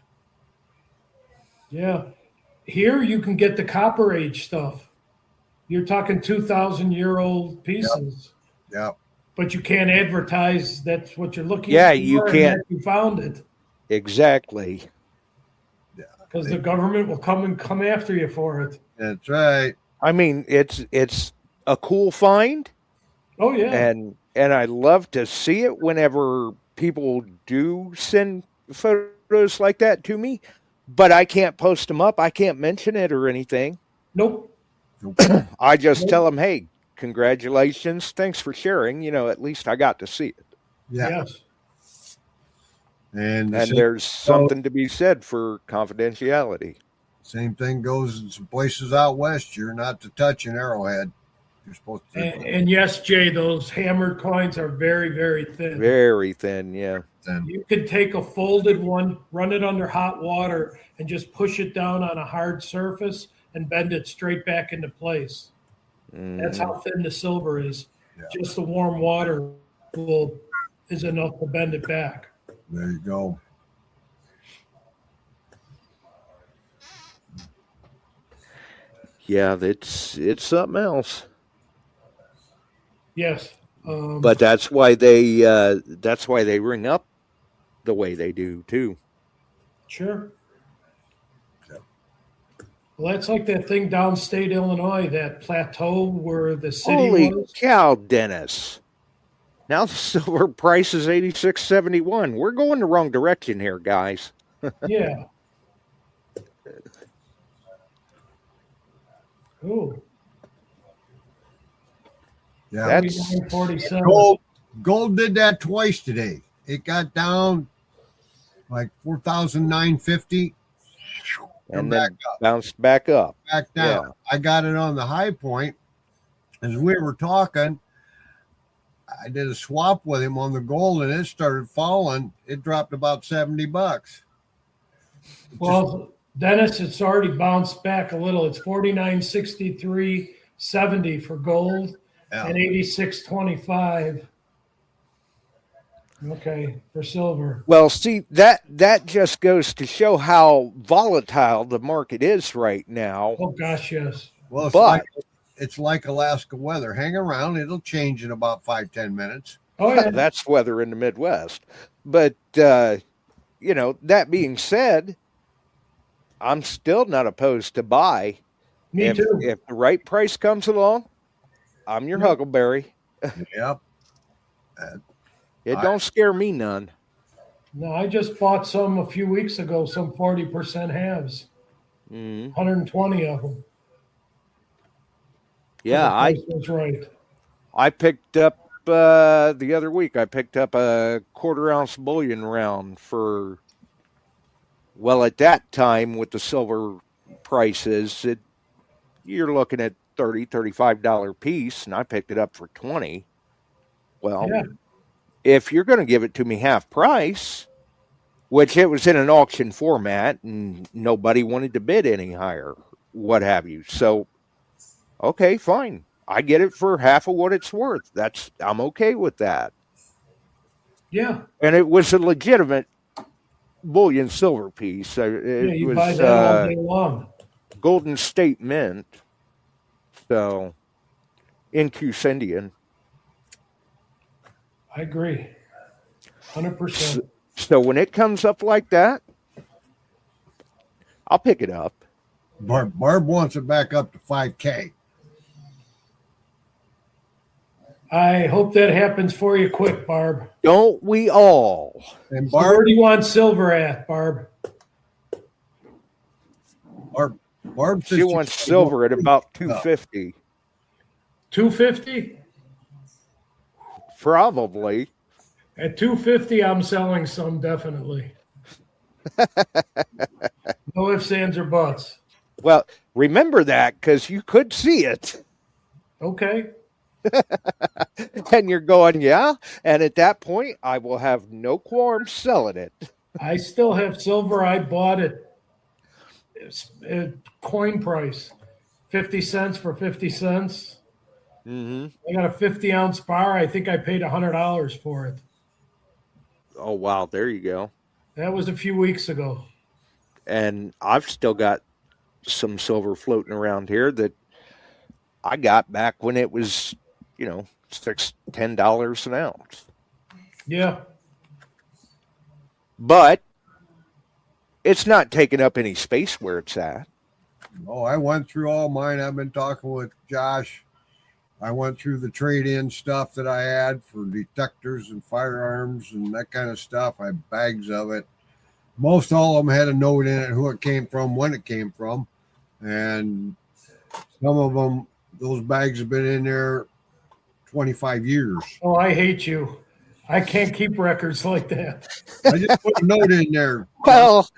Yeah. Here you can get the Copper Age stuff. You're talking 2,000-year-old pieces. Yep. But you can't advertise that's what you're looking Yeah, for. you and can't. that you found it. Exactly. Because the government will come after you for it. That's right. I mean, it's a cool find. Oh yeah. And I love to see it whenever people do send photos like that to me, but I can't post them up. I can't mention it or anything. Nope. I just tell them, hey, congratulations. Thanks for sharing. At least I got to see it. Yeah. Yes. And there's something to be said for confidentiality. Same thing goes in some places out west. You're not to touch an arrowhead. You're supposed to. And yes, Jay, those hammered coins are very, very thin. Very thin, yeah. You could take a folded one, run it under hot water, and just push it down on a hard surface and bend it straight back into place. That's how thin the silver is. Yeah. Just the warm water is enough to bend it back. There you go. Yeah, it's something else. Yes. But that's why they ring up the way they do too. Sure. Well, that's like that thing downstate Illinois, that plateau where the city Holy was. cow, Dennis. Now the silver price is $86.71. We're going the wrong direction here, guys. Yeah. Ooh. Yeah. That's 47. Gold did that twice today. It got down like 4,950. and then bounced back up. Back down. Yeah. I got it on the high point. As we were talking, I did a swap with him on the gold and it started falling. It dropped about $70. Well, Dennis, it's already bounced back a little. It's 49.63.70 for gold and 86.25. Okay, for silver. Well, see, that just goes to show how volatile the market is right now. Oh gosh, yes. Well, it's like Alaska weather. Hang around; it'll change in about 5-10 minutes. Oh yeah, that's weather in the Midwest. But that being said, I'm still not opposed to buy. Me too. If the right price comes along, I'm your huckleberry. Yep. It don't scare me none. No, I just bought some a few weeks ago, some 40% halves. 120 of them. Yeah, that's right. I picked up the other week. I picked up a 1/4 ounce bullion round for. Well, at that time with the silver prices, you're looking at $30-$35 piece, and I picked it up for $20. Well, if you're going to give it to me half price, which it was in an auction format, and nobody wanted to bid any higher, what have you. So, okay, fine. I get it for half of what it's worth. I'm okay with that. Yeah. And it was a legitimate bullion silver piece. You buy that all day long. Golden State Mint. So, in Cuse Indian. I agree. 100%. So when it comes up like that, I'll pick it up. Barb wants it back up to 5K. I hope that happens for you quick, Barb. Don't we all? And So where do you want silver at, Barb? Barb says She wants silver at about 250. 250? Probably. At 250, I'm selling some definitely. No ifs, ands, or buts. Well, remember that because you could see it. Okay. And you're going, yeah. And at that point, I will have no qualms selling it. I still have silver. I bought it at coin price, 50 cents for 50 cents. Mm-hmm. I got a 50-ounce bar. I think I paid $100 for it. Oh, wow. There you go. That was a few weeks ago. And I've still got some silver floating around here that I got back when it was, $10 an ounce. Yeah. But it's not taking up any space where it's at. Oh, I went through all mine. I've been talking with Josh. I went through the trade-in stuff that I had for detectors and firearms and that kind of stuff. I had bags of it. Most all of them had a note in it, who it came from, when it came from. And some of them, those bags have been in there 25 years. Oh, I hate you. I can't keep records like that. I just put a note in there. Well,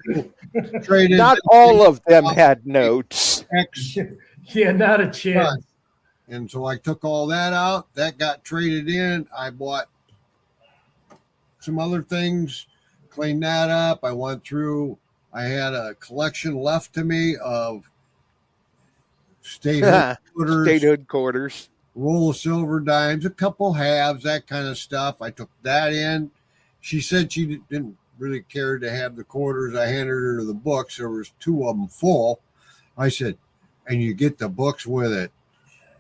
Trade-in, not all of them had notes. X. Yeah, not a chance. And so I took all that out. That got traded in. I bought some other things, cleaned that up. I went through. I had a collection left to me of statehood quarters, roll of silver dimes, a couple halves, that kind of stuff. I took that in. She said she didn't really care to have the quarters. I handed her the books. There was 2 of them full. I said, and you get the books with it.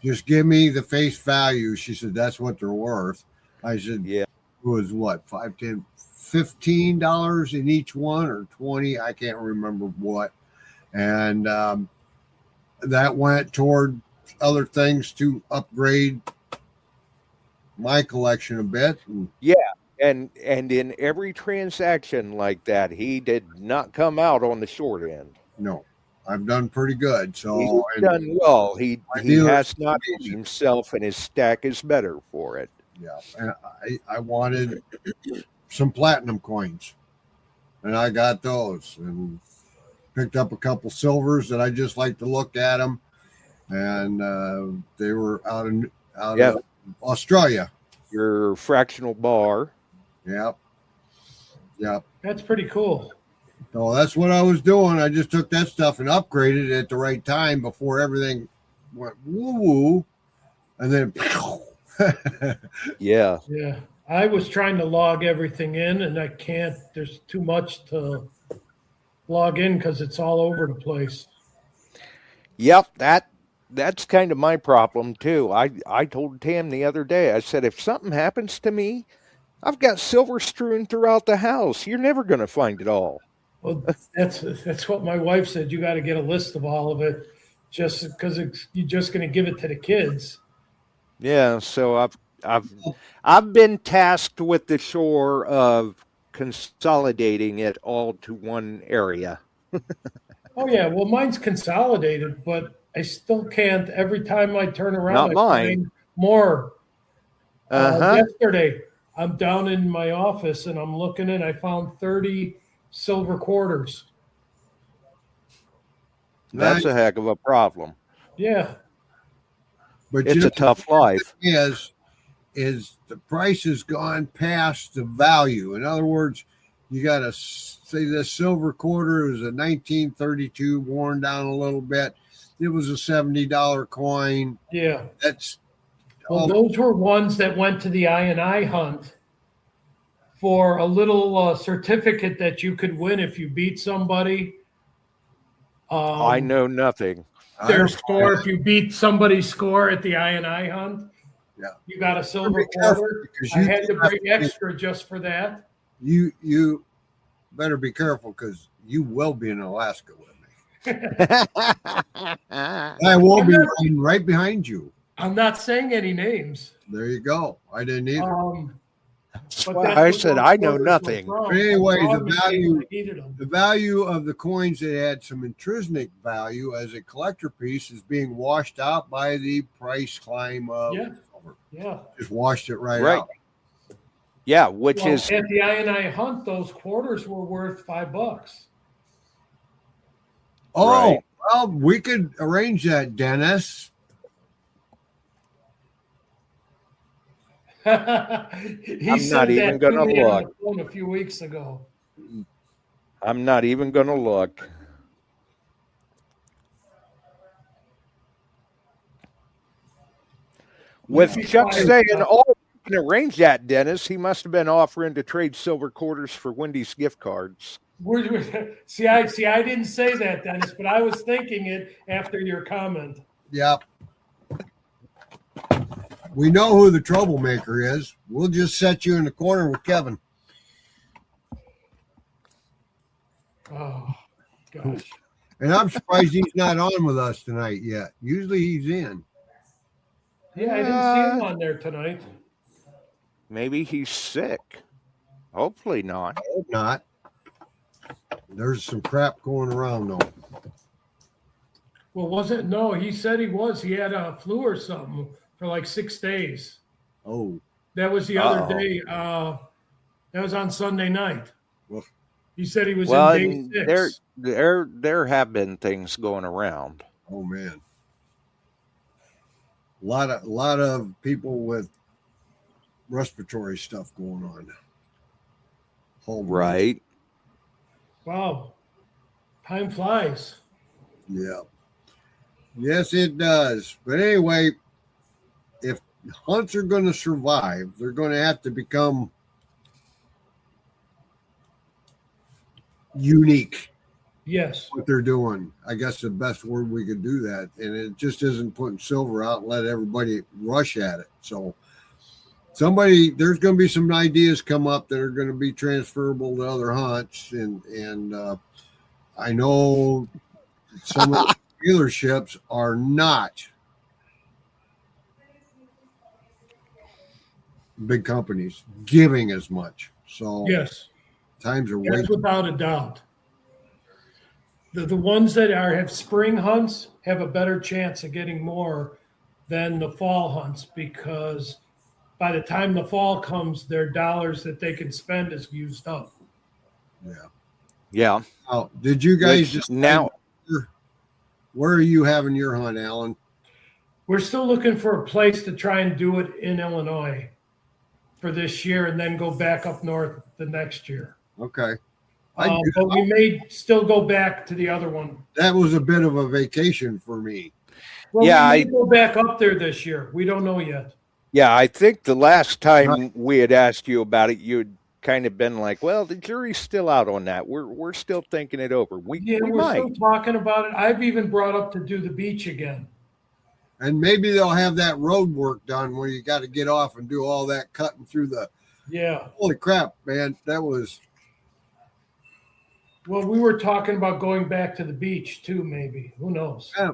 Just give me the face value. She said, that's what they're worth. I said, yeah. It was what, $5, $10, $15 in each one, or 20? I can't remember what. And that went toward other things to upgrade my collection a bit. Yeah. And in every transaction like that, he did not come out on the short end. No. I've done pretty good. So he's done well. He has not hurt himself, and his stack is better for it. Yeah, and I wanted some platinum coins, and I got those, and picked up a couple silvers that I just like to look at them, and they were out of Australia. Your fractional bar. Yep. That's pretty cool. So that's what I was doing. I just took that stuff and upgraded it at the right time before everything went woo-woo. And then, Yeah. I was trying to log everything in, and I can't. There's too much to log in because it's all over the place. Yep, that's kind of my problem too. I told Tam the other day, I said, if something happens to me, I've got silver strewn throughout the house. You're never going to find it all. Well, that's what my wife said. You got to get a list of all of it, just because you're just going to give it to the kids. Yeah, so I've been tasked with the chore of consolidating it all to one area. Oh yeah, well mine's consolidated, but I still can't. Every time I turn around, Not mine. Find more. Yesterday, I'm down in my office and I'm looking, and I found 30 silver quarters. That's a heck of a problem. Yeah. But it's a tough life. Is the price has gone past the value. In other words, you got to say this silver quarter is a 1932, worn down a little bit. It was a $70 coin. Yeah. That's those were ones that went to the I&I hunt for a little certificate that you could win if you beat somebody. I know nothing. Their score, if you beat somebody's score at the I hunt, Yeah. you got a silver Be careful, quarter. because I you had to have bring to- extra just for that. You better be careful, because you will be in Alaska with me. I will be riding right behind you. I'm not saying any names. There you go. I didn't either. But Well, that's I what said those I know quarters were nothing. from. But anyway, I the brought them in case value- I needed them. The value of the coins that had some intrinsic value as a collector piece is being washed out by the price climb of silver. Yeah. Just washed it right Right. out. Yeah, which Well, is at the I hunt, those quarters were worth $5. Oh, Right. well, we could arrange that, Dennis. He I'm said not even that gonna to me on look. the phone a few weeks ago. I'm not even going to look. With Be Chuck quiet, saying, Chuck. "Oh, we can arrange that, Dennis," he must have been offering to trade silver quarters for Wendy's gift cards. See, I didn't say that, Dennis, but I was thinking it after your comment. Yep. We know who the troublemaker is. We'll just set you in the corner with Kevin. Oh, gosh. And I'm surprised he's not on with us tonight yet. Usually he's in. Yeah, I didn't see him on there tonight. Maybe he's sick. Hopefully not. I hope not. There's some crap going around, though. Well, wasn't? No, he said he was. He had a flu or something for like 6 days. Oh. That was the other Uh-oh. day. That was on Sunday night. Well, He said he was Well, in day 6. there have been things going around. oh man. A lot of people with respiratory stuff going on. Right. Wow. Time flies. Yeah. Yes, it does. But anyway, if hunts are going to survive, they're going to have to become unique. Yes. What they're doing. I guess the best word we could do that. And it just isn't putting silver out and let everybody rush at it. So there's going to be some ideas come up that are going to be transferable to other hunts. And I know some of the dealerships are not big companies giving as much. So Yes. times are That's way. without a doubt. The ones that have spring hunts have a better chance of getting more than the fall hunts, because by the time the fall comes, their dollars that they can spend is used up. Yeah. Yeah. Oh, did you guys Which just now where are you having your hunt, Alan? We're still looking for a place to try and do it in Illinois for this year, and then go back up north the next year. Okay. But we may still go back to the other one. That was a bit of a vacation for me. Well, Yeah, we may go back up there this year. We don't know yet. Yeah, I think the last time we had asked you about it, you'd kind of been like, "Well, the jury's still out on that. We're still thinking it over. We We're might." still talking about it. I've even brought up to do the beach again. And maybe they'll have that road work done where you got to get off and do all that cutting through the. Yeah. Holy crap, man! That was. Well, we were talking about going back to the beach too, maybe. Who knows? Yeah.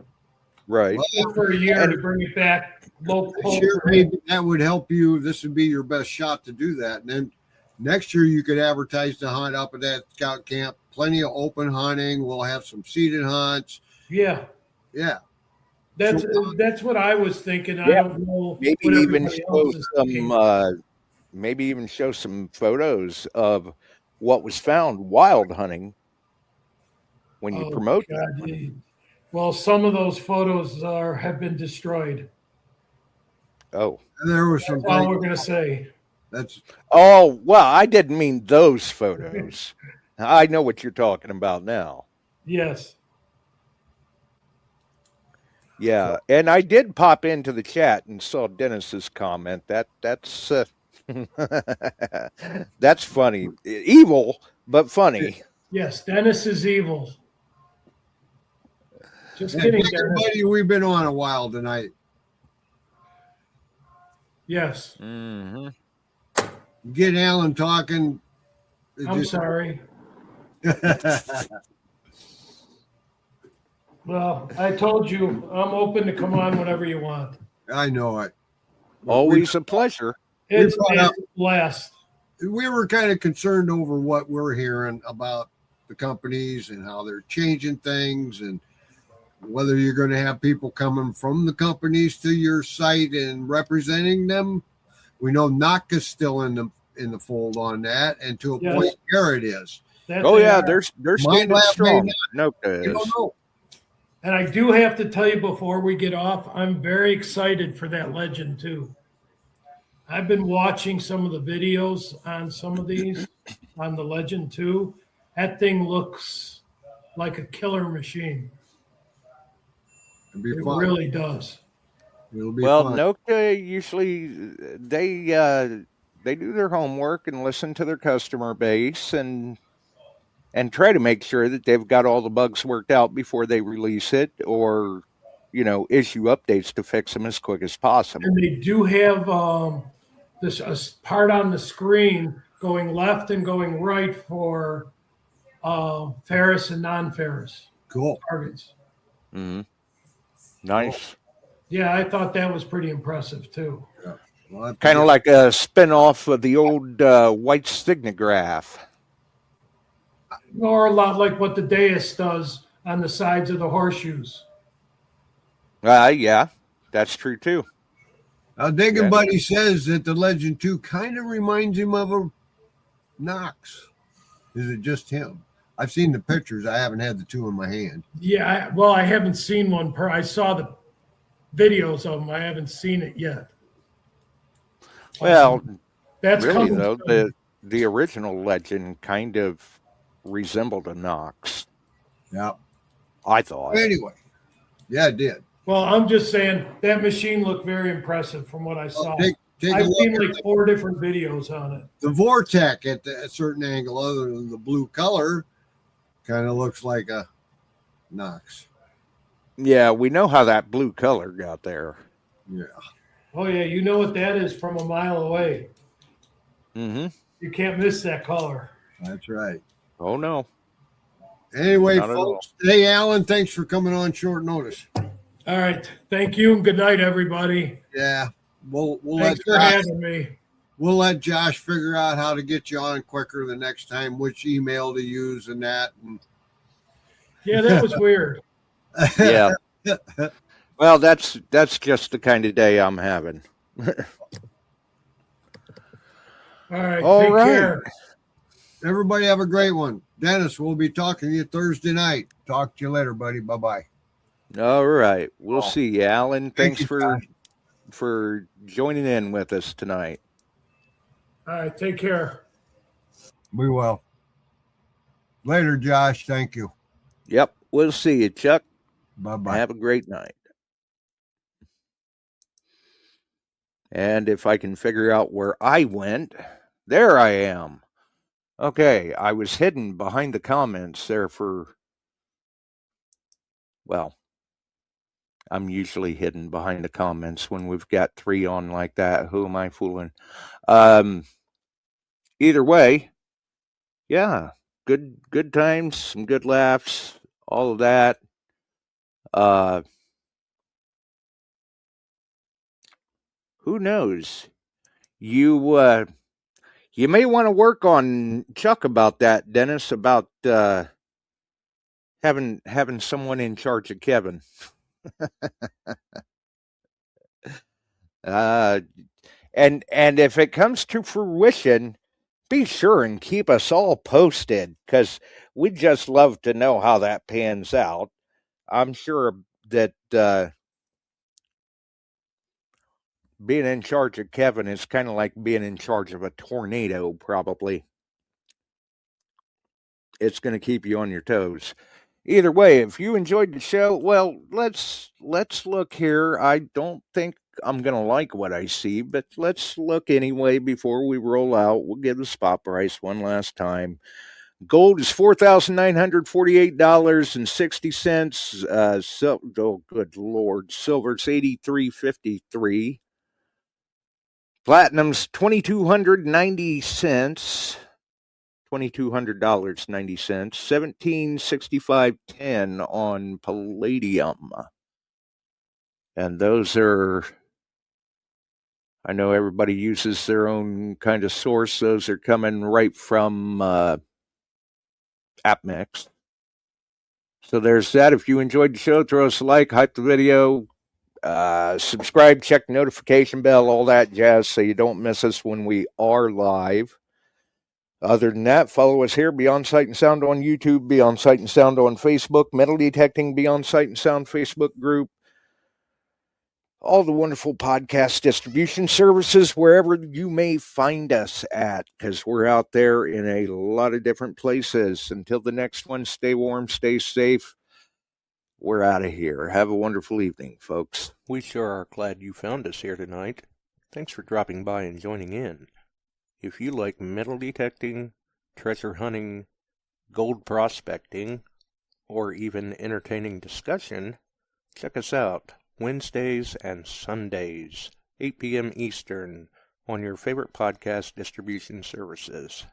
Right. Well, For a year to bring it back local. Sure, maybe that would help you. This would be your best shot to do that. And then next year you could advertise the hunt up at that scout camp. Plenty of open hunting. We'll have some seated hunts. Yeah. Yeah. That's what I was thinking. I Yeah. don't know. Maybe what even everybody show else is thinking. maybe even show some photos of what was found wild hunting when you promote God, that. yeah. Well, some of those photos have been destroyed. Oh. And there was some. That's all we're gonna say. That's. Oh, well, I didn't mean those photos. I know what you're talking about now. Yes. Yeah, and I did pop into the chat and saw Dennis's comment. That's that's funny. Evil, but funny. Yes, Dennis is evil. Just Yeah, kidding, Dick and Dennis. Buddy, we've been on a while tonight. Yes. Mm-hmm. Get Alan talking. I'm sorry. Well, I told you I'm open to come on whenever you want. I know it. But Always a pleasure. It's brought been up- blessed. we were kind of concerned over what we're hearing about the companies and how they're changing things, and whether you're going to have people coming from the companies to your site and representing them. We know Knock is still in the fold on that, and to a Yes. point, Garrett is. That's Oh yeah, it. they're My standing lab may strong. not. No, You don't know. And I do have to tell you before we get off, I'm very excited for that Legend 2. I've been watching some of the videos on some of these on the Legend 2. That thing looks like a killer machine. It'll be It fun. really does. It'll be Well, fun. Nokia usually they do their homework and listen to their customer base and try to make sure that they've got all the bugs worked out before they release it, or issue updates to fix them as quick as possible. And they do have this part on the screen going left and going right for ferrous and non-ferrous Cool. targets. Mm-hmm. Nice. Yeah, I thought that was pretty impressive too. Well, Kind of like a spin-off of the old white stignograph. Or a lot like what the Deus does on the sides of the horseshoes. Yeah, that's true too. Dick and Yeah. Buddy says that the Legend 2 kind of reminds him of a Knox. Is it just him? I've seen the pictures. I haven't had the two in my hand. Yeah, I haven't seen one I saw the videos of them. I haven't seen it yet. Well, That's really coming though, soon. the original Legend kind of resembled a Knox. Yeah. I thought. Anyway, yeah, it did. Well, I'm just saying that machine looked very impressive from what I saw. Take a I've look seen at like 4 different videos on it. the Vortec at a certain angle, other than the blue color, kind of looks like a Knox. Yeah, we know how that blue color got there. Yeah. Oh yeah, you know what that is from a mile away. Mm-hmm. You can't miss that color. That's right. Oh no. Anyway, Not at all. folks. Hey, Alan, thanks for coming on short notice. All right. Thank you and good night, everybody. Yeah. We'll Thanks for having me. We'll let Josh figure out how to get you on quicker the next time, which email to use and that. And Yeah, that was weird. Yeah. Well, that's just the kind of day I'm having. All right. All take right. care. Everybody have a great one. Dennis, we'll be talking to you Thursday night. Talk to you later, buddy. Bye-bye. All right. We'll see you, Alan. Thank Thanks you, for Josh. for joining in with us tonight. All right. Take care. We will. Later, Josh. Thank you. Yep. We'll see you, Chuck. Bye-bye. Have a great night. And if I can figure out where I went, there I am. Okay, I was hidden behind the comments there well, I'm usually hidden behind the comments when we've got 3 on like that. Who am I fooling? Either way, yeah, good times, some good laughs, all of that. Who knows? You may want to work on Chuck about that, Dennis, about having someone in charge of Kevin. And if it comes to fruition, be sure and keep us all posted, because we'd just love to know how that pans out. I'm sure that being in charge of Kevin is kind of like being in charge of a tornado, probably. It's going to keep you on your toes. Either way, if you enjoyed the show, well, let's look here. I don't think I'm going to like what I see, but let's look anyway before we roll out. We'll give the spot price one last time. Gold is $4,948.60. Oh, good Lord. Silver's $83.53. Platinum's $2,290. $2,200.90. $1765.10 on palladium. And those are, I know everybody uses their own kind of source. Those are coming right from AppMix. So there's that. If you enjoyed the show, throw us a like, hype the video, subscribe, check the notification bell, all that jazz, so you don't miss us when we are live. Other than that, follow us here, Beyond Sight and Sound on YouTube, Beyond Sight and Sound on Facebook, Metal Detecting Beyond Sight and Sound Facebook group, all the wonderful podcast distribution services, wherever you may find us at, because we're out there in a lot of different places. Until the next one, stay warm, stay safe. We're out of here. Have a wonderful evening, folks. We sure are glad you found us here tonight. Thanks for dropping by and joining in. If you like metal detecting, treasure hunting, gold prospecting, or even entertaining discussion, check us out Wednesdays and Sundays, 8 p.m. Eastern, on your favorite podcast distribution services.